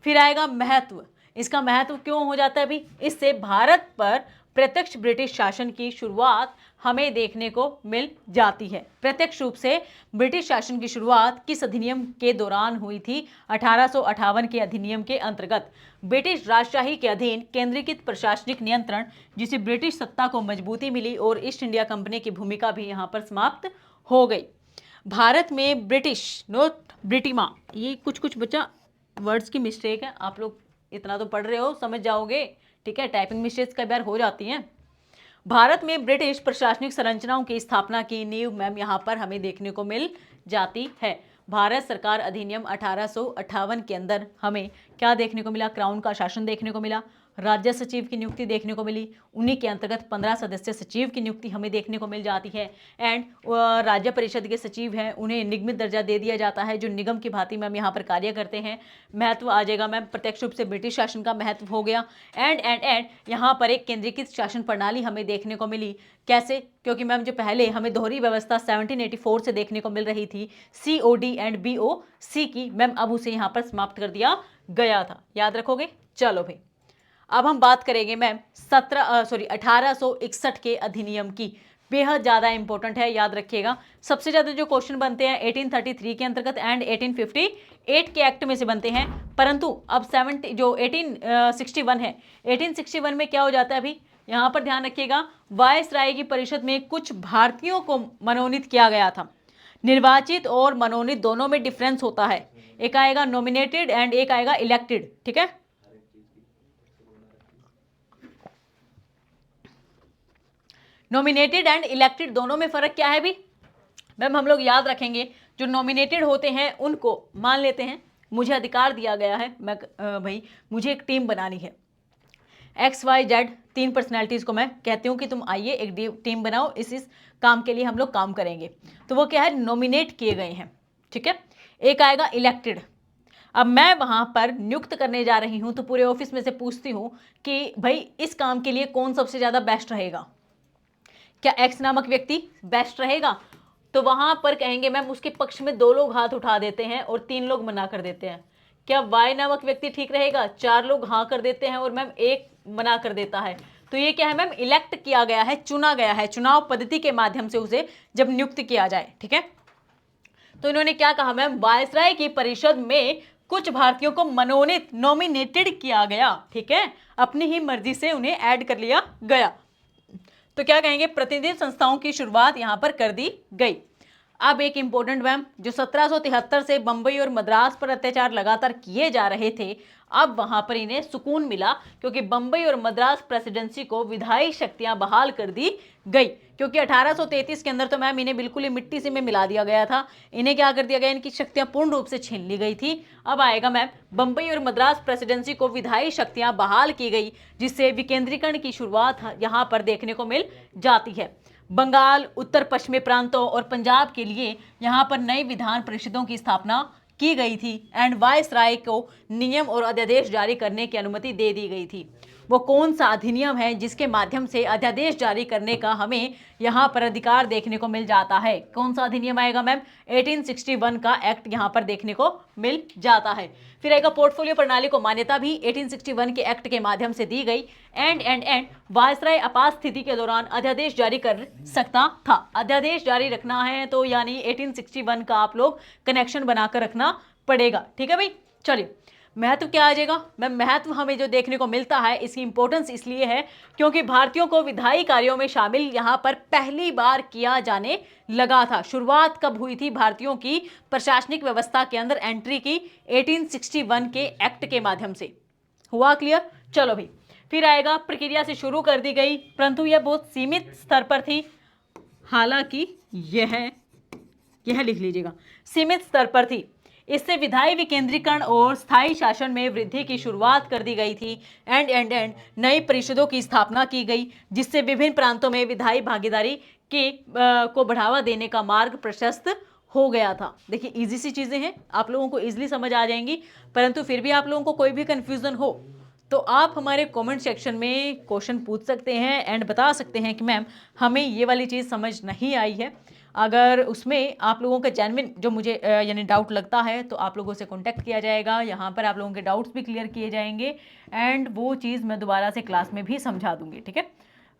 फिर आएगा महत्व, इसका महत्व क्यों हो जाता है अभी, इससे भारत पर प्रत्यक्ष ब्रिटिश शासन की शुरुआत हमें देखने को मिल जाती है। प्रत्यक्ष रूप से ब्रिटिश शासन की शुरुआत किस अधिनियम के दौरान हुई थी, 1858 के अधिनियम के अंतर्गत ब्रिटिश राजशाही के अधीन केंद्रीकृत प्रशासनिक नियंत्रण, जिसे ब्रिटिश सत्ता को मजबूती मिली और ईस्ट इंडिया कंपनी की भूमिका भी यहाँ पर समाप्त हो गई। भारत में ब्रिटिश नोट ब्रिटिमा, ये कुछ बच्चा वर्ड्स की मिस्टेक है, आप लोग इतना तो पढ़ रहे हो समझ जाओगे, ठीक है, टाइपिंग मिस्टेक्स कई बार हो जाती हैं। भारत में ब्रिटिश प्रशासनिक संरचनाओं की स्थापना की नींव मैम यहाँ पर हमें देखने को मिल जाती है। भारत सरकार अधिनियम 1858 के अंदर हमें क्या देखने को मिला, क्राउन का शासन देखने को मिला, राज्य सचिव की नियुक्ति देखने को मिली, उन्हीं के अंतर्गत 15 सदस्य सचिव की नियुक्ति हमें देखने को मिल जाती है, एंड राज्य परिषद के सचिव हैं उन्हें निगमित दर्जा दे दिया जाता है, जो निगम की भांति मैम यहाँ पर कार्य करते हैं। महत्व आ जाएगा मैम, प्रत्यक्ष रूप से ब्रिटिश शासन का महत्व हो गया, एंड यहाँ पर एक केंद्रीकृत शासन प्रणाली हमें देखने को मिली। कैसे? क्योंकि मैम जो पहले हमें दोहरी व्यवस्था 1784 से देखने को मिल रही थी, COD एंड BOC की, मैम अब उसे यहाँ पर समाप्त कर दिया गया था, याद रखोगे। चलो भाई, अब हम बात करेंगे मैम 1861 के अधिनियम की, बेहद ज़्यादा इंपॉर्टेंट है, याद रखिएगा। सबसे ज़्यादा जो क्वेश्चन बनते हैं 1833 के अंतर्गत एंड 1858 के एक्ट में से बनते हैं, परंतु अब 1861 है, 1861 में क्या हो जाता है अभी यहाँ पर ध्यान रखिएगा, वायसराय की परिषद में कुछ भारतीयों को मनोनीत किया गया था। निर्वाचित और मनोनीत दोनों में डिफरेंस होता है, एक आएगा नॉमिनेटेड एंड एक आएगा इलेक्टेड, ठीक है। नॉमिनेटेड एंड इलेक्टेड दोनों में फर्क क्या है भी मैम, हम लोग याद रखेंगे। जो नॉमिनेटेड होते हैं उनको मान लेते हैं मुझे अधिकार दिया गया है, मैं भाई मुझे एक टीम बनानी है, XYZ 3 पर्सनैलिटीज़ को मैं कहती हूँ कि तुम आइए एक टीम बनाओ, इस काम के लिए हम लोग काम करेंगे, तो वो क्या है, नॉमिनेट किए गए हैं, ठीक है। एक आएगा इलेक्टेड, अब मैं वहाँ पर नियुक्त करने जा रही हूँ तो पूरे ऑफिस में से पूछती हूँ कि भाई इस काम के लिए कौन सबसे ज़्यादा बेस्ट रहेगा, क्या X नामक व्यक्ति बेस्ट रहेगा, तो वहाँ पर कहेंगे मैम उसके पक्ष में 2 लोग हाथ उठा देते हैं और 3 लोग मना कर देते हैं। क्या Y नामक व्यक्ति ठीक रहेगा, 4 लोग हाँ कर देते हैं और मैम 1 मना कर देता है। तो ये क्या है मैम, इलेक्ट किया गया है, चुना गया है, चुनाव पद्धति के माध्यम से उसे जब नियुक्त किया जाए, ठीक है। तो इन्होंने क्या कहा मैम, वायसराय की परिषद में कुछ भारतीयों को मनोनीत नॉमिनेटेड किया गया, ठीक है, अपनी ही मर्जी से उन्हें ऐड कर लिया गया, तो क्या कहेंगे, प्रतिनिधि संस्थाओं की शुरुआत यहां पर कर दी गई। अब एक इंपॉर्टेंट मैम, जो 1773 से बंबई और मद्रास पर अत्याचार लगातार किए जा रहे थे, अब वहां पर इन्हें सुकून मिला, क्योंकि बंबई और मद्रास प्रेसिडेंसी को विधायी शक्तियां बहाल कर दी गई, क्योंकि 1833 के अंदर तो मैम इन्हें बिल्कुल ही मिट्टी से में मिला दिया गया था, इन्हें क्या कर दिया गया, इनकी शक्तियां पूर्ण रूप से छीन ली गई थी। अब आएगा मैम, बंबई और मद्रास प्रेसिडेंसी को विधायी शक्तियां बहाल की गई, जिससे विकेंद्रीकरण की शुरुआत यहाँ पर देखने को मिल जाती है। बंगाल, उत्तर पश्चिमी प्रांतों और पंजाब के लिए यहाँ पर नई विधान परिषदों की स्थापना की गई थी, एंड वायसराय को नियम और अध्यादेश जारी करने की अनुमति दे दी गई थी। वो कौन सा अधिनियम है जिसके माध्यम से अध्यादेश जारी करने का हमें यहाँ पर अधिकार देखने को मिल जाता है। कौन सा अधिनियम आएगा मैम? 1861 का एक्ट यहाँ पर देखने को मिल जाता है। फिर आएगा पोर्टफोलियो प्रणाली को मान्यता भी 1861 के एक्ट के माध्यम से दी गई। एंड वायसराय आपात स्थिति के दौरान अध्यादेश जारी कर सकता था। अध्यादेश जारी रखना है तो यानी 1861 का आप लोग कनेक्शन बनाकर रखना पड़ेगा। ठीक है भाई, चलिए महत्व क्या आ जाएगा मैम? महत्व हमें जो देखने को मिलता है, इसकी इंपॉर्टेंस इसलिए है क्योंकि भारतीयों को विधायी कार्यों में शामिल यहाँ पर पहली बार किया जाने लगा था। शुरुआत कब हुई थी भारतीयों की प्रशासनिक व्यवस्था के अंदर एंट्री की? 1861 के एक्ट के माध्यम से। हुआ क्लियर? चलो भाई, फिर आएगा प्रक्रिया से शुरू कर दी गई, परंतु यह बहुत सीमित स्तर पर थी। हालांकि यह लिख लीजिएगा, सीमित स्तर पर थी। इससे विधायी विकेंद्रीकरण और स्थायी शासन में वृद्धि की शुरुआत कर दी गई थी। एंड नई परिषदों की स्थापना की गई, जिससे विभिन्न प्रांतों में विधायी भागीदारी को बढ़ावा देने का मार्ग प्रशस्त हो गया था। देखिए इजी सी चीज़ें हैं, आप लोगों को इजीली समझ आ जाएंगी, परंतु फिर भी आप लोगों को कोई भी कन्फ्यूज़न हो तो आप हमारे कमेंट सेक्शन में क्वेश्चन पूछ सकते हैं एंड बता सकते हैं कि मैम हमें ये वाली चीज़ समझ नहीं आई है। अगर उसमें आप लोगों का जेन्युइन जो मुझे यानी डाउट लगता है तो आप लोगों से कांटेक्ट किया जाएगा। यहाँ पर आप लोगों के डाउट्स भी क्लियर किए जाएंगे एंड वो चीज़ मैं दोबारा से क्लास में भी समझा दूंगी। ठीक है,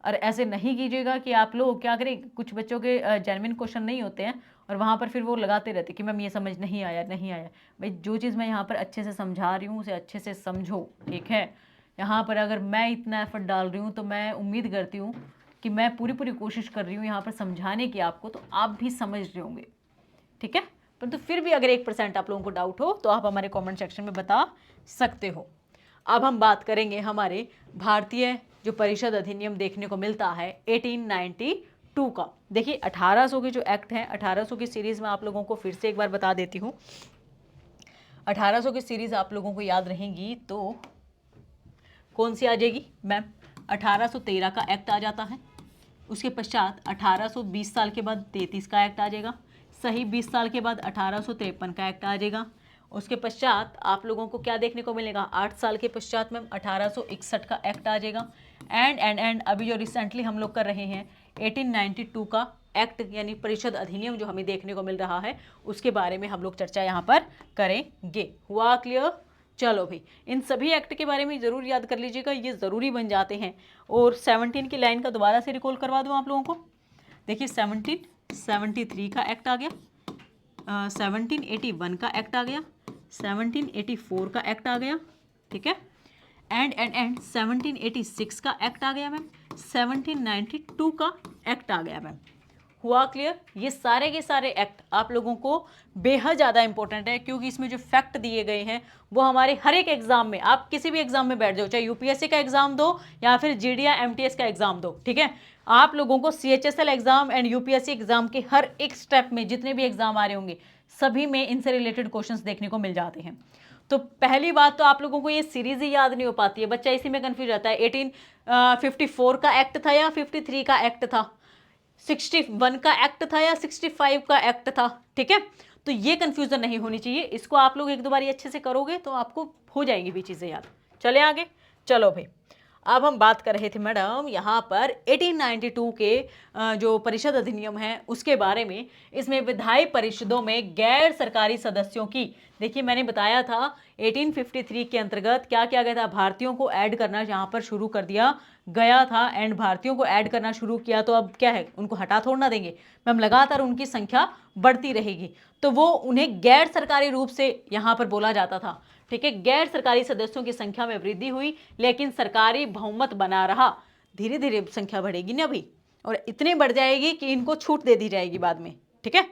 और ऐसे नहीं कीजिएगा कि आप लोग क्या करें, कुछ बच्चों के जेन्युइन क्वेश्चन नहीं होते हैं और वहाँ पर फिर वो लगाते रहते कि मैम ये समझ नहीं आया। भाई जो चीज़ मैं यहाँ पर अच्छे से समझा रही हूँ उसे अच्छे से समझो। ठीक है, यहाँ पर अगर मैं इतना एफर्ट डाल रही हूँ तो मैं उम्मीद करती हूँ कि मैं पूरी कोशिश कर रही हूँ यहाँ पर समझाने की आपको, तो आप भी समझ रहे होंगे। ठीक है, परंतु फिर भी अगर 1% आप लोगों को डाउट हो तो आप हमारे कमेंट सेक्शन में बता सकते हो। अब हम बात करेंगे हमारे भारतीय जो परिषद अधिनियम देखने को मिलता है 1892 का। देखिए 1800 के जो एक्ट हैं, 1800 की सीरीज़ में आप लोगों को फिर से एक बार बता देती हूँ। 1800 की सीरीज़ आप लोगों को याद रहेंगी तो कौन सी आ जाएगी मैम? 1813 का एक्ट आ जाता है। उसके पश्चात 1820 साल के बाद 33 का एक्ट आ जाएगा। सही 20 साल के बाद 1853 का एक्ट आ जाएगा। उसके पश्चात आप लोगों को क्या देखने को मिलेगा? 8 साल के पश्चात मैम 1861 का एक्ट आ जाएगा। एंड अभी जो रिसेंटली हम लोग कर रहे हैं 1892 का एक्ट यानी परिषद अधिनियम जो हमें देखने को मिल रहा है, उसके बारे में हम लोग चर्चा यहाँ पर करेंगे। हुआ क्लियर? चलो भाई, इन सभी एक्ट के बारे में ज़रूर याद कर लीजिएगा, ये ज़रूरी बन जाते हैं। और 17 की लाइन का दोबारा से रिकॉल करवा दूँ आप लोगों को। देखिए 1773 का एक्ट आ गया, 1781 का एक्ट आ गया, 1784 का एक्ट आ गया। ठीक है, एंड 1786 का एक्ट आ गया मैम, 1792 का एक्ट आ गया मैम। हुआ क्लियर? ये सारे के सारे एक्ट आप लोगों को बेहद ज़्यादा इंपॉर्टेंट है, क्योंकि इसमें जो फैक्ट दिए गए हैं वो हमारे हर एक एग्जाम में, आप किसी भी एग्जाम में बैठ जाओ, चाहे यूपीएससी का एग्जाम दो या फिर जीडी या एमटीएस का एग्जाम दो। ठीक है, आप लोगों को CHSL exam and UPSC exam के हर एक स्टेप में जितने भी एग्जाम आ रहे होंगे सभी में इनसे रिलेटेड क्वेश्चंस देखने को मिल जाते हैं। तो पहली बात तो आप लोगों को ये सीरीज ही याद नहीं हो पाती है, बच्चा इसी में कन्फ्यूज रहता है। 1854 का एक्ट था या 53 का एक्ट था, 61 का एक्ट था या 65 का एक्ट था। ठीक है, तो ये कंफ्यूजन नहीं होनी चाहिए। इसको आप लोग एक दो बार अच्छे से करोगे तो आपको हो जाएंगी भी चीज़ें याद। चले आगे, चलो भाई। अब हम बात कर रहे थे मैडम यहाँ पर 1892 के जो परिषद अधिनियम है उसके बारे में। इसमें विधायी परिषदों में गैर सरकारी सदस्यों की, देखिए मैंने बताया था 1853 के अंतर्गत क्या किया गया था, भारतीयों को ऐड करना यहाँ पर शुरू कर दिया गया था। एंड भारतीयों को ऐड करना शुरू किया तो अब क्या है, उनको हटा थोड़ ना देंगे मैम, लगातार उनकी संख्या बढ़ती रहेगी। तो वो उन्हें गैर सरकारी रूप से यहाँ पर बोला जाता था। ठीक है, गैर सरकारी सदस्यों की संख्या में वृद्धि हुई लेकिन सरकारी बहुमत बना रहा। धीरे धीरे संख्या बढ़ेगी ना अभी, और इतनी बढ़ जाएगी कि इनको छूट दे दी जाएगी बाद में। ठीक है,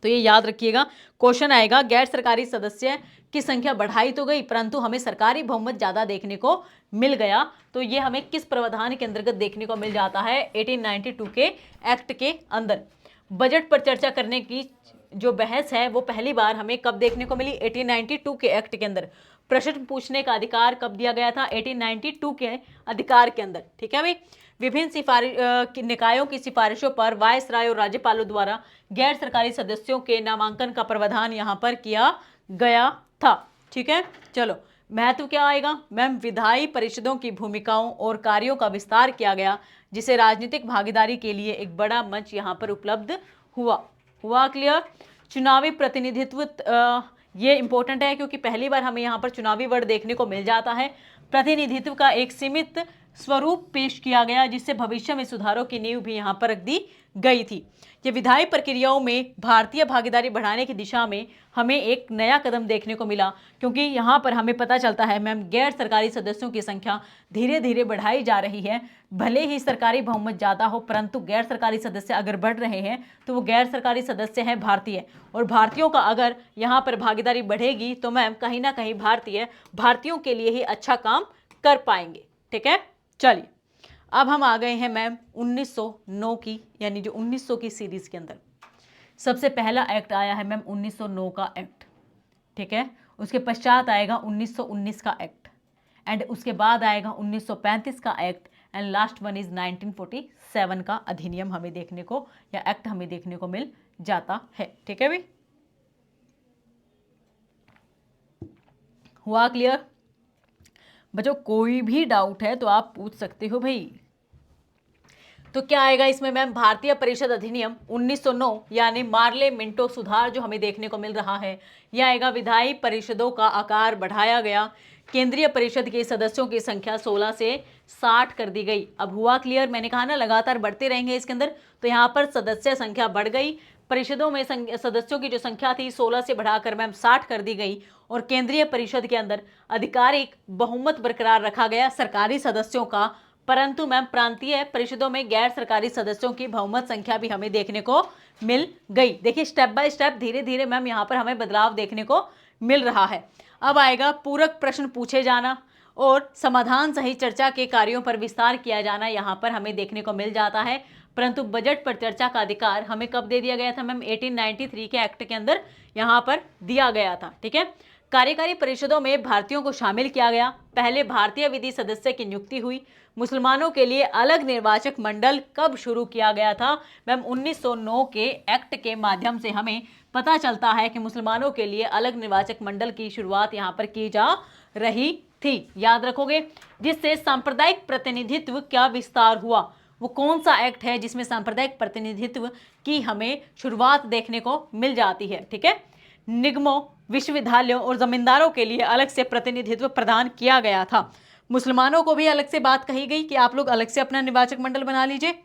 तो ये याद रखिएगा, क्वेश्चन आएगा गैर सरकारी सदस्य की संख्या बढ़ाई तो गई परंतु हमें सरकारी बहुमत ज़्यादा देखने को मिल गया। तो ये हमें किस प्रावधान के अंतर्गत देखने को मिल जाता है? 1892 के एक्ट के अंदर। बजट पर चर्चा करने की जो बहस है वो पहली बार हमें कब देखने को मिली? 1892 के एक्ट के अंदर। प्रश्न पूछने का अधिकार कब दिया गया था? 1892 के अधिकार के अंदर। ठीक है भाई, विभिन्न निकायों की सिफारिशों पर वायसराय और राज्यपालों द्वारा गैर सरकारी सदस्यों के नामांकन का प्रावधान यहाँ पर किया गया था। ठीक है, चलो महत्व क्या आएगा मैम, विधायी परिषदों की भूमिकाओं और कार्यों का विस्तार किया गया, जिसे राजनीतिक भागीदारी के लिए एक बड़ा मंच यहाँ पर उपलब्ध हुआ क्लियर। चुनावी प्रतिनिधित्व, ये इंपॉर्टेंट है क्योंकि पहली बार हमें यहाँ पर चुनावी वर्ड देखने को मिल जाता है। प्रतिनिधित्व का एक सीमित स्वरूप पेश किया गया, जिससे भविष्य में सुधारों की नींव भी यहाँ पर रख दी गई थी। ये विधायी प्रक्रियाओं में भारतीय भागीदारी बढ़ाने की दिशा में हमें एक नया कदम देखने को मिला, क्योंकि यहाँ पर हमें पता चलता है मैम गैर सरकारी सदस्यों की संख्या धीरे धीरे बढ़ाई जा रही है। भले ही सरकारी बहुमत ज़्यादा हो, परंतु गैर सरकारी सदस्य अगर बढ़ रहे हैं तो वो गैर सरकारी सदस्य हैं भारतीय, और भारतीयों का अगर यहाँ पर भागीदारी बढ़ेगी तो मैम कहीं ना कहीं भारतीयों के लिए ही अच्छा काम कर पाएंगे। ठीक है, चलिए अब हम आ गए हैं मैम 1909 की, यानी जो 1900 की सीरीज के अंदर सबसे पहला एक्ट आया है मैम 1909 का एक्ट। ठीक है, उसके पश्चात आएगा 1919 का एक्ट, एंड उसके बाद आएगा 1935 का act, and last one is 1947 का अधिनियम हमें देखने को, या एक्ट हमें देखने को मिल जाता है। ठीक है भाई, हुआ क्लियर? बच्चों कोई भी डाउट है तो आप पूछ सकते हो भाई। तो क्या आएगा इसमें मैम, भारतीय परिषद अधिनियम 1909 यानी मार्ले मिंटो सुधार जो हमें देखने को मिल रहा है, यह आएगा विधायी परिषदों का आकार बढ़ाया गया, केंद्रीय परिषद के सदस्यों की संख्या 16 से 60 कर दी गई। अब हुआ क्लियर, मैंने कहा ना लगातार बढ़ते रहेंगे इसके अंदर, तो यहाँ पर सदस्य संख्या बढ़ गई, परिषदों में सदस्यों की जो संख्या थी 16 से बढ़ाकर मैम 60 कर दी गई, और केंद्रीय परिषद के अंदर आधिकारिक बहुमत बरकरार रखा गया सरकारी सदस्यों का, परंतु मैम प्रांतीय परिषदों में गैर सरकारी सदस्यों की बहुमत संख्या भी हमें देखने को मिल गई। देखिए स्टेप बाय स्टेप धीरे धीरे मैम यहाँ पर हमें बदलाव देखने को मिल रहा है। अब आएगा पूरक प्रश्न पूछे जाना और समाधान सहित चर्चा के कार्यों पर विस्तार किया जाना, यहाँ पर हमें देखने को मिल जाता है। परंतु बजट पर चर्चा का अधिकार हमें कब दे दिया गया था मैम, 1893 के एक्ट के अंदर यहाँ पर दिया गया था। ठीक है, कार्यकारी परिषदों में भारतीयों को शामिल किया गया, पहले भारतीय विधि सदस्य की नियुक्ति हुई, मुसलमानों के लिए अलग निर्वाचक मंडल कब शुरू किया गया था मैम, 1909 के एक्ट के माध्यम से हमें पता चलता है कि मुसलमानों के लिए अलग निर्वाचक मंडल की शुरुआत यहाँ पर की जा रही थी, याद रखोगे, जिससे सांप्रदायिक प्रतिनिधित्व का विस्तार हुआ। वो कौन सा एक्ट है जिसमें सांप्रदायिक प्रतिनिधित्व की हमें शुरुआत देखने को मिल जाती है? ठीक है, निगमों, विश्वविद्यालयों और जमींदारों के लिए अलग से प्रतिनिधित्व प्रदान किया गया था। मुसलमानों को भी अलग से बात कही गई कि आप लोग अलग से अपना निर्वाचक मंडल बना लीजिए,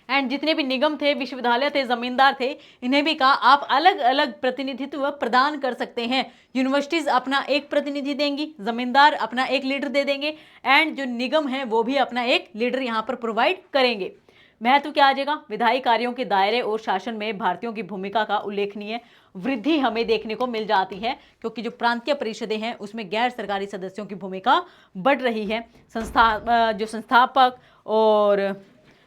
एंड जितने भी निगम थे, विश्वविद्यालय थे, जमींदार थे, इन्हें भी कहा आप अलग अलग प्रतिनिधित्व प्रदान कर सकते हैं। यूनिवर्सिटीज अपना एक प्रतिनिधि देंगी, जमींदार अपना एक लीडर दे देंगे, एंड जो निगम है वो भी अपना एक लीडर यहाँ पर प्रोवाइड करेंगे। महत्व क्या आ जाएगा, विधायी कार्यों के दायरे और शासन में भारतीयों की भूमिका का उल्लेखनीय वृद्धि हमें देखने को मिल जाती है, क्योंकि जो प्रांतीय परिषदें हैं उसमें गैर सरकारी सदस्यों की भूमिका बढ़ रही है। जो संस्थापक और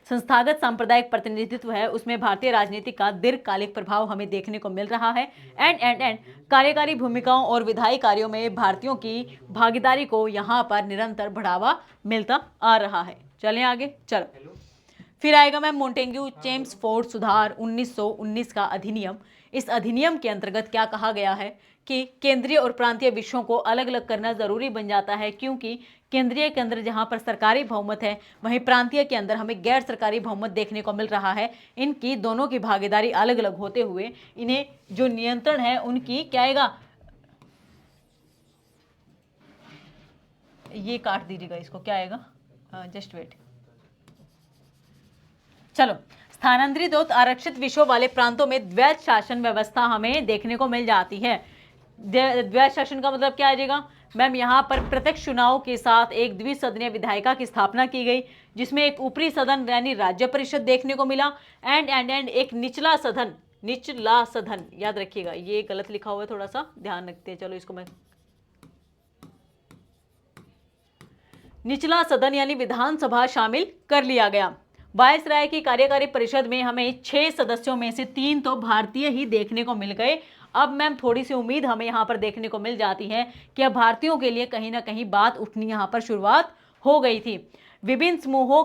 संस्थागत सांप्रदायिक प्रतिनिधित्व है उसमें भारतीय राजनीति का दीर्घकालिक प्रभाव हमें देखने को मिल रहा है। एंड कार्यकारी भूमिकाओं और विधायी कार्यों में भारतीयों की भागीदारी को यहाँ पर निरंतर बढ़ावा मिलता आ रहा है। चलें आगे, चलो फिर आएगा मैम मोंटेग्यू चेम्सफोर्ड सुधार 1919 का अधिनियम। इस अधिनियम के अंतर्गत क्या कहा गया है कि केंद्रीय और प्रांतीय विषयों को अलग अलग करना जरूरी बन जाता है, क्योंकि केंद्रीय के अंदर जहां पर सरकारी बहुमत है वहीं प्रांतीय के अंदर हमें गैर सरकारी बहुमत देखने को मिल रहा है। इनकी दोनों की भागीदारी अलग अलग होते हुए इन्हें जो नियंत्रण है उनकी क्या आएगा, ये काट दीजिएगा इसको, क्या आएगा, जस्ट वेट। चलो, स्थानांतरित और आरक्षित विषयों वाले प्रांतों में द्वैध शासन व्यवस्था हमें देखने को मिल जाती है। द्वैध शासन का मतलब क्या आ जाएगा मैम, यहाँ पर प्रत्यक्ष चुनाव के साथ एक द्विसदनीय विधायिका की स्थापना की गई, जिसमें एक ऊपरी सदन यानी राज्य परिषद देखने को मिला, एंड एक निचला सदन, याद रखिएगा ये गलत लिखा हुआ है, थोड़ा सा ध्यान रखते हैं। चलो इसको मैं, निचला सदन यानी विधानसभा शामिल कर लिया गया। वायसराय की कार्यकारी परिषद में हमें 6 सदस्यों में से 3 तो भारतीय ही देखने को मिल गए। अब मैम थोड़ी सी उम्मीद हमें यहाँ पर देखने को मिल जाती है कि अब भारतीयों के लिए कहीं ना कहीं बात उठनी यहाँ पर शुरुआत हो गई थी। विभिन्न समूहों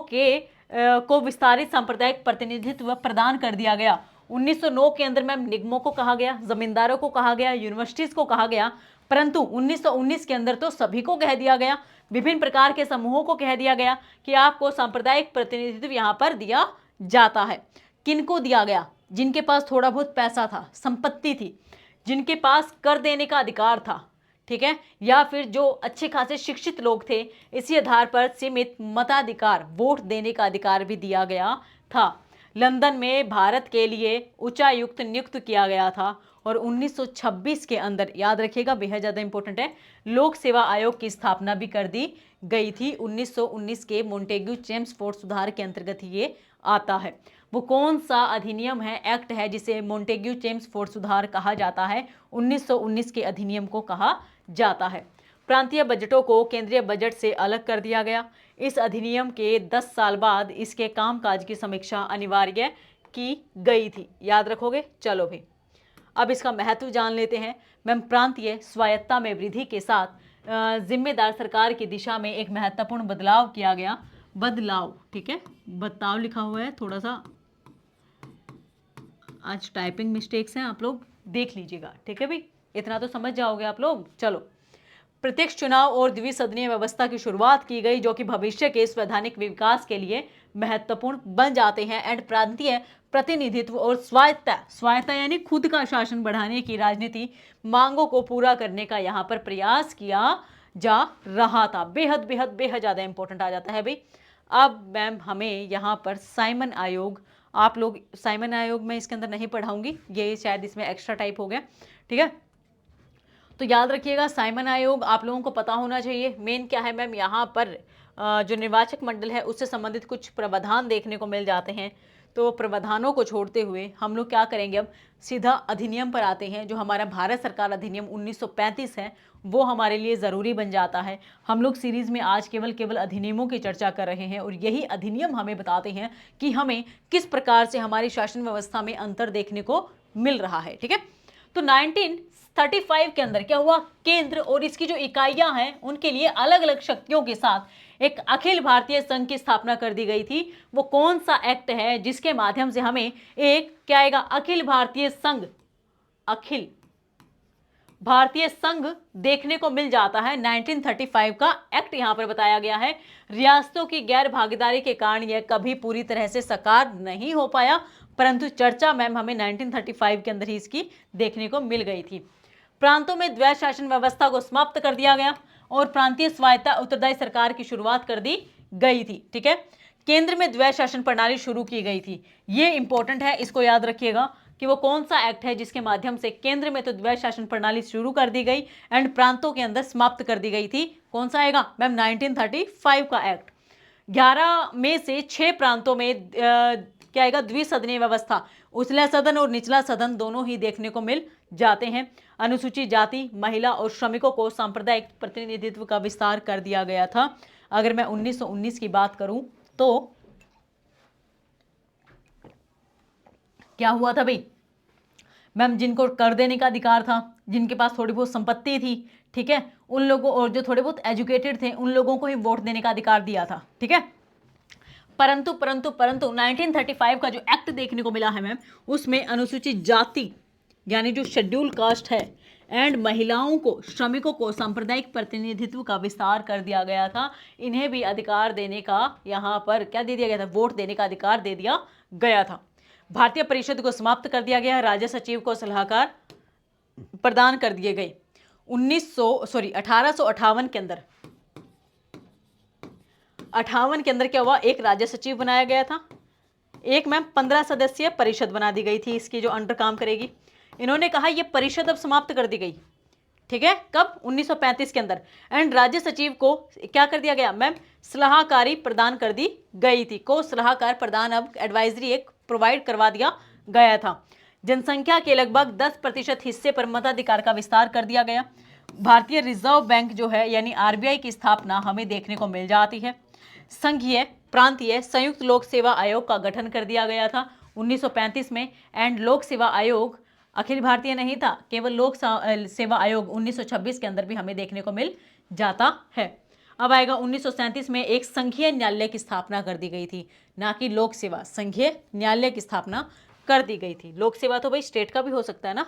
को विस्तारित सांप्रदायिक प्रतिनिधित्व प्रदान कर दिया गया। 1909 के अंदर मैम निगमों को कहा गया, जमींदारों को कहा गया, यूनिवर्सिटीज को कहा गया, परंतु 1919 के अंदर तो सभी को कह दिया गया, विभिन्न प्रकार के समूहों को कह दिया गया कि आपको सांप्रदायिक प्रतिनिधित्व यहाँ पर दिया जाता है। किनको दिया गया? जिनके पास थोड़ा बहुत पैसा था, संपत्ति थी, जिनके पास कर देने का अधिकार था, ठीक है, या फिर जो अच्छे खासे शिक्षित लोग थे, इसी आधार पर सीमित मताधिकार, वोट देने का अधिकार भी दिया गया था। लंदन में भारत के लिए उच्चायुक्त नियुक्त किया गया था और 1926 के अंदर, याद रखिएगा बेहद ज़्यादा इंपॉर्टेंट है, लोक सेवा आयोग की स्थापना भी कर दी गई थी। 1919 के मोंटेग्यू चेम्सफोर्ड सुधार के अंतर्गत ये आता है। वो कौन सा अधिनियम है, एक्ट है, जिसे मोंटेग्यू चेम्सफोर्ड सुधार कहा जाता है? 1919 के अधिनियम को कहा जाता है। प्रांतीय बजटों को केंद्रीय बजट से अलग कर दिया गया। इस अधिनियम के 10 साल बाद इसके कामकाज की समीक्षा अनिवार्य की गई थी। याद रखोगे? चलो भाई, अब इसका महत्व जान लेते हैं। मैम, प्रांतीय स्वायत्तता में वृद्धि के साथ जिम्मेदार सरकार की दिशा में एक महत्वपूर्ण बदलाव किया गया। बदलाव, ठीक है, बदलाव लिखा हुआ है, थोड़ा सा आज टाइपिंग मिस्टेक्स हैं, आप लोग देख लीजिएगा, ठीक है भाई, इतना तो समझ जाओगे आप लोग। चलो, प्रत्यक्ष चुनाव और द्विसदनीय व्यवस्था की शुरुआत की गई, जो कि भविष्य के संवैधानिक विकास के लिए महत्वपूर्ण बन जाते हैं। एंड प्रांतीय प्रतिनिधित्व और स्वायत्तता यानी खुद का शासन बढ़ाने की राजनीति मांगों को पूरा करने का यहाँ पर प्रयास किया जा रहा था। बेहद बेहद बेहद ज़्यादा इंपॉर्टेंट आ जाता है भाई। अब मैम हमें यहाँ पर साइमन आयोग, आप लोग साइमन आयोग में इसके अंदर नहीं पढ़ाऊंगी, ये शायद इसमें एक्स्ट्रा टाइप हो गया, ठीक है, तो याद रखिएगा साइमन आयोग आप लोगों को पता होना चाहिए। मेन क्या है मैम, यहाँ पर जो निर्वाचक मंडल है उससे संबंधित कुछ प्रावधान देखने को मिल जाते हैं। तो प्रावधानों को छोड़ते हुए हम लोग क्या करेंगे, अब सीधा अधिनियम पर आते हैं। जो हमारा भारत सरकार अधिनियम 1935 है वो हमारे लिए ज़रूरी बन जाता है। हम लोग सीरीज़ में आज केवल अधिनियमों की चर्चा कर रहे हैं और यही अधिनियम हमें बताते हैं कि हमें किस प्रकार से हमारी शासन व्यवस्था में अंतर देखने को मिल रहा है, ठीक है। तो 1935 के अंदर क्या हुआ, केंद्र और इसकी जो इकाइयां हैं उनके लिए अलग अलग शक्तियों के साथ एक अखिल भारतीय संघ की स्थापना कर दी गई थी। वो कौन सा एक्ट है जिसके माध्यम से हमें एक क्या आएगा, अखिल भारतीय संघ, अखिल भारतीय संघ देखने को मिल जाता है। 1935 का एक्ट यहां पर बताया गया है। रियासतों की गैर भागीदारी के कारण यह कभी पूरी तरह से साकार नहीं हो पाया, परंतु चर्चा मैम हमें 1935 के अंदर ही इसकी देखने को मिल गई थी। प्रांतों में द्वैध शासन व्यवस्था को समाप्त कर दिया गया और प्रांतीय स्वायत्तता उत्तरदायी सरकार की शुरुआत कर दी गई थी, ठीक है। केंद्र में द्वैध शासन प्रणाली शुरू की गई थी। ये इंपॉर्टेंट है, इसको याद रखिएगा कि वो कौन सा एक्ट है जिसके माध्यम से केंद्र में तो द्वैध शासन प्रणाली शुरू कर दी गई एंड प्रांतों के अंदर समाप्त कर दी गई थी। कौन सा आएगा मैम, 1935 का एक्ट। 11 में से 6 प्रांतों में क्या आएगा, द्विसदनीय व्यवस्था, उचला सदन और निचला सदन दोनों ही देखने को मिल जाते हैं। अनुसूचित जाति, महिला और श्रमिकों को सांप्रदायिक प्रतिनिधित्व का विस्तार कर दिया गया था। अगर मैं 1919 की बात करूं तो क्या हुआ था भाई मैम, जिनको कर देने का अधिकार था, जिनके पास थोड़ी बहुत संपत्ति थी, ठीक है, उन लोगों, और जो थोड़े बहुत एजुकेटेड थे उन लोगों को ही वोट देने का अधिकार दिया था, ठीक है। परंतु 1935 का जो एक्ट देखने को मिला है मैम, उसमें अनुसूचित जाति यानी जो शेड्यूल कास्ट है एंड महिलाओं को, श्रमिकों को सांप्रदायिक प्रतिनिधित्व का विस्तार कर दिया गया था। इन्हें भी अधिकार देने का यहाँ पर क्या दे दिया गया था, वोट देने का अधिकार दे दिया गया था। भारतीय परिषद को समाप्त कर दिया गया। राज्य सचिव को सलाहकार प्रदान कर दिए गए। 1858 के अंदर 58 के अंदर क्या हुआ, एक राज्य सचिव बनाया गया था, एक मैम 15 सदस्यीय परिषद बना दी गई थी इसकी जो अंडर काम करेगी। इन्होंने कहा ये परिषद अब समाप्त कर दी गई, ठीक है, कब, 1935 के अंदर। एंड राज्य सचिव को क्या कर दिया गया मैम, सलाहकारी प्रदान कर दी गई थी। को सलाहकार प्रदान अब एडवाइजरी एक प्रोवाइड करवा दिया गया था। जनसंख्या के लगभग 10% हिस्से पर मताधिकार का विस्तार कर दिया गया। भारतीय रिजर्व बैंक जो है यानी आरबीआई की स्थापना हमें देखने को मिल जाती है। संघीय प्रांतीय संयुक्त लोक सेवा आयोग का गठन कर दिया गया था 1935 में। एंड लोक सेवा आयोग अखिल भारतीय नहीं था, केवल लोक सेवा आयोग 1926 के अंदर भी हमें देखने को मिल जाता है। अब आएगा 1937 में एक संघीय न्यायालय की स्थापना कर दी गई थी, ना कि लोक सेवा, संघीय न्यायालय की स्थापना कर दी गई थी। लोक सेवा तो भाई स्टेट का भी हो सकता है ना,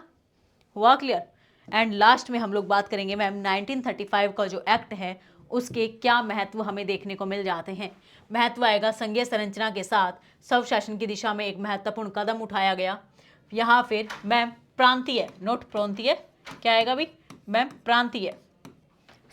हुआ क्लियर। एंड लास्ट में हम लोग बात करेंगे मैम 1935 का जो एक्ट है उसके क्या महत्व हमें देखने को मिल जाते हैं। महत्व आएगा, संघीय संरचना के साथ स्वशासन की दिशा में एक महत्वपूर्ण कदम उठाया गया। यहाँ फिर मैम प्रांतीय, नोट प्रांतीय, क्या आएगा भाई मैम प्रांतीय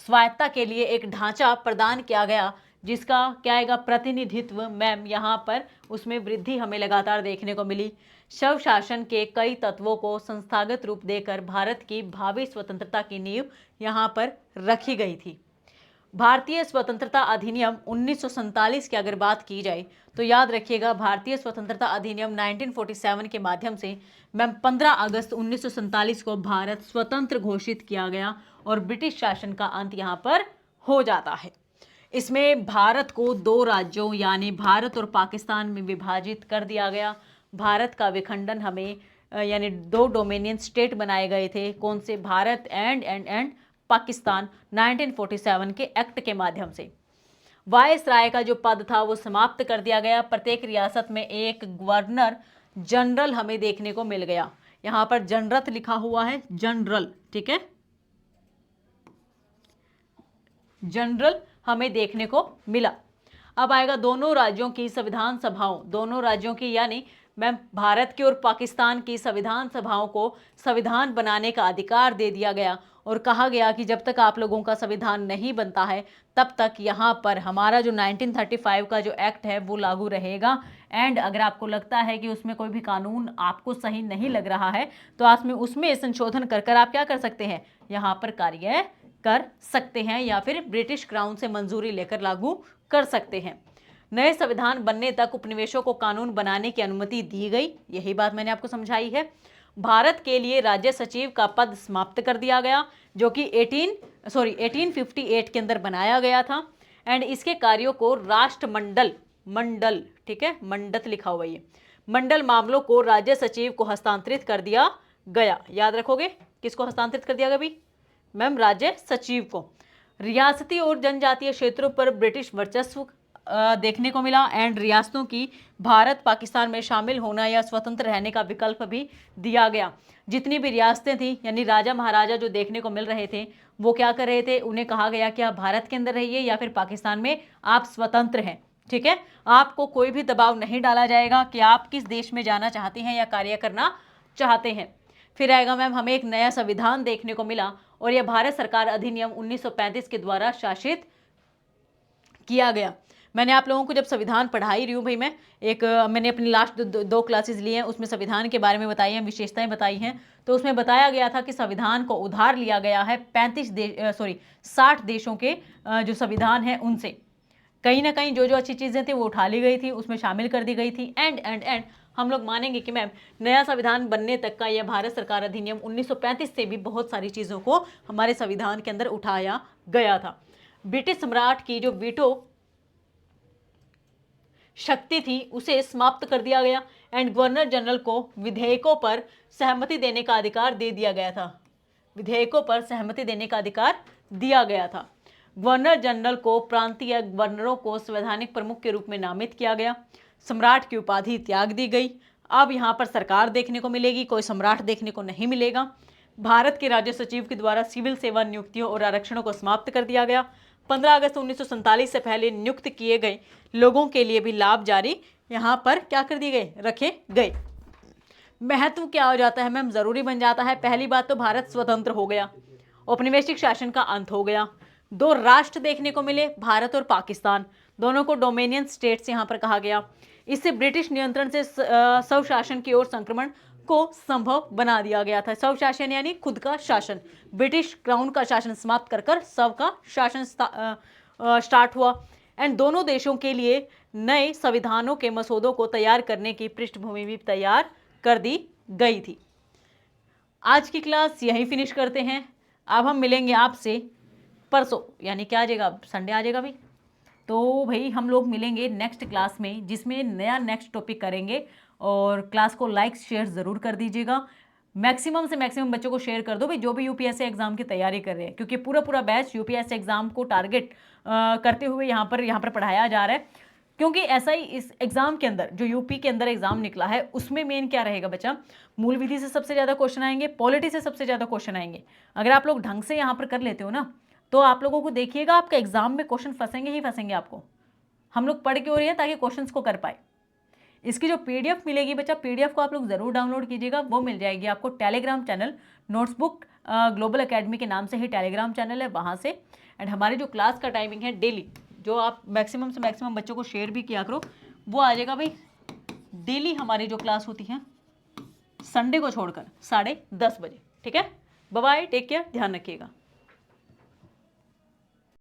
स्वायत्ता के लिए एक ढांचा प्रदान किया गया जिसका क्या आएगा प्रतिनिधित्व मैम यहाँ पर उसमें वृद्धि हमें लगातार देखने को मिली। स्वशासन के कई तत्वों को संस्थागत रूप देकर भारत की भावी स्वतंत्रता की नींव यहाँ पर रखी गई थी। भारतीय स्वतंत्रता अधिनियम 1947 की अगर बात की जाए तो याद रखिएगा भारतीय स्वतंत्रता अधिनियम 1947 के माध्यम से मैम 15 अगस्त 1947 को भारत स्वतंत्र घोषित किया गया और ब्रिटिश शासन का अंत यहाँ पर हो जाता है। इसमें भारत को दो राज्यों यानी भारत और पाकिस्तान में विभाजित कर दिया गया। भारत का विखंडन हमें यानी दो डोमिनियन स्टेट बनाए गए थे, कौन से, भारत एंड पाकिस्तान 1947 के एक्ट के माध्यम से। वायसराय का जो पद था वो समाप्त कर दिया गया। प्रत्येक रियासत में एक गवर्नर जनरल हमें देखने को मिल गया। यहाँ पर जनरल लिखा हुआ है, जनरल, ठीक है, जनरल हमें देखने को मिला। अब आएगा दोनों राज्यों की संविधान सभाओं, दोनों राज्यों की यानी मैम भारत की और पाकिस्तान की संविधान सभाओं को संविधान बनाने का अधिकार दे दिया गया और कहा गया कि जब तक आप लोगों का संविधान नहीं बनता है तब तक यहाँ पर हमारा जो 1935 का जो एक्ट है वो लागू रहेगा। एंड अगर आपको लगता है कि उसमें कोई भी कानून आपको सही नहीं लग रहा है तो आप में उसमें संशोधन कर कर आप क्या कर सकते हैं, यहाँ पर कार्य कर सकते हैं या फिर ब्रिटिश क्राउन से मंजूरी लेकर लागू कर सकते हैं। नए संविधान बनने तक उपनिवेशों को कानून बनाने की अनुमति दी गई, यही बात मैंने आपको समझाई है। भारत के लिए राज्य सचिव का पद समाप्त कर दिया गया जो कि 1858 के अंदर बनाया गया था। एंड इसके कार्यों को राष्ट्रमंडल, मंडल, ठीक है, मंडत लिखा हुआ है, मंडल मामलों को राज्य सचिव को हस्तांतरित कर दिया गया। याद रखोगे किसको हस्तांतरित कर दिया गया भाई मैम, राज्य सचिव को। रियासती और जनजातीय क्षेत्रों पर ब्रिटिश वर्चस्व देखने को मिला एंड रियासतों की भारत पाकिस्तान में शामिल होना या स्वतंत्र रहने का विकल्प भी दिया गया। जितनी भी रियासतें थी यानी राजा महाराजा जो देखने को मिल रहे थे वो क्या कर रहे थे, उन्हें कहा गया कि आप भारत के अंदर रहिए या फिर पाकिस्तान में आप स्वतंत्र हैं, ठीक है। आपको कोई भी दबाव नहीं डाला जाएगा कि आप किस देश में जाना चाहते हैं या कार्य करना चाहते हैं। फिर आएगा मैम हमें एक नया संविधान देखने को मिला और यह भारत सरकार अधिनियम 1935 के द्वारा शासित किया गया। मैंने आप लोगों को जब संविधान पढ़ाई रही हूँ भाई मैं मैंने अपनी लास्ट दो क्लासेस ली हैं उसमें संविधान के बारे में बताई हैं, विशेषताएं बताई हैं। तो उसमें बताया गया था कि संविधान को उधार लिया गया है 60 देशों के जो संविधान है उनसे। कहीं ना कहीं जो जो अच्छी चीज़ें थी वो उठा ली गई थी, उसमें शामिल कर दी गई थी। एंड हम लोग मानेंगे कि मैम नया संविधान बनने तक का यह भारत सरकार अधिनियम 1935 से भी बहुत सारी चीज़ों को हमारे संविधान के अंदर उठाया गया था। ब्रिटिश सम्राट की जो वीटो शक्ति थी उसे समाप्त कर दिया गया एंड गवर्नर जनरल को विधेयकों पर सहमति देने का अधिकार दे दिया गया था। विधेयकों पर सहमति देने का अधिकार दिया गया था। गवर्नर जनरल को प्रांतीय गवर्नरों को संवैधानिक प्रमुख के रूप में नामित किया गया। सम्राट की उपाधि त्याग दी गई। अब यहाँ पर सरकार देखने को मिलेगी, कोई सम्राट देखने को नहीं मिलेगा। भारत के राज्य सचिव के द्वारा सिविल सेवा नियुक्तियों और आरक्षणों को समाप्त कर दिया गया। 15 अगस्त 1947 से पहले नियुक्त किए गए लोगों के लिए भी लाभ जारी यहाँ पर क्या कर दिए गए, रखे गए। महत्व क्या हो जाता है मैम, जरूरी बन जाता है। पहली बात तो भारत स्वतंत्र हो गया, औपनिवेशिक शासन का अंत हो गया। दो राष्ट्र देखने को मिले, भारत और पाकिस्तान, दोनों को डोमिनियन स्टेट्स यहाँ पर कहा गया। इससे ब्रिटिश नियंत्रण से स्वशासन की ओर संक्रमण को संभव बना दिया गया था। स्वशासन यानी खुद का शासन, ब्रिटिश क्राउन का शासन समाप्त कर कर स्व का शासन स्टार्ट हुआ। एंड दोनों देशों के लिए नए संविधानों के मसौदों को तैयार करने की पृष्ठभूमि भी तैयार कर दी गई थी। आज की क्लास यहीं फिनिश करते हैं। अब हम मिलेंगे आपसे परसों, यानी क्या आ जाएगा, संडे आ जाएगा भाई। तो भाई हम लोग मिलेंगे नेक्स्ट क्लास में जिसमें नया नेक्स्ट टॉपिक करेंगे। और क्लास को लाइक शेयर ज़रूर कर दीजिएगा। मैक्सिमम से मैक्सिमम बच्चों को शेयर कर दो भाई जो भी यूपीएससी एग्जाम की तैयारी कर रहे हैं, क्योंकि पूरा बैच यूपीएससी एग्जाम को टारगेट करते हुए यहाँ पर पढ़ाया जा रहा है। क्योंकि ऐसा ही इस एग्जाम के अंदर, जो यूपी के अंदर एग्जाम निकला है, उसमें मेन क्या रहेगा बच्चा, मूल विधि से सबसे ज्यादा क्वेश्चन आएंगे, पॉलिटी से सबसे ज्यादा क्वेश्चन आएंगे। अगर आप लोग ढंग से यहाँ पर कर लेते हो ना, तो आप लोगों को देखिएगा आपका एग्जाम में क्वेश्चन फंसेंगे ही फंसेंगे। आपको हम लोग पढ़ के हो रही है ताकि क्वेश्चंस को कर पाए। इसकी जो पीडीएफ मिलेगी बच्चा, पीडीएफ को आप लोग जरूर डाउनलोड कीजिएगा, वो मिल जाएगी आपको Telegram channel notebook global academy के नाम से ही टेलीग्राम चैनल है, वहाँ से। एंड हमारे जो क्लास का टाइमिंग है डेली, जो आप मैक्सिमम से मैक्सिमम बच्चों को शेयर भी किया करो, वो आ जाएगा भाई। डेली हमारी जो क्लास होती है संडे को छोड़कर 10:30 बजे। ठीक है, बाय बाय, टेक केयर, ध्यान रखिएगा।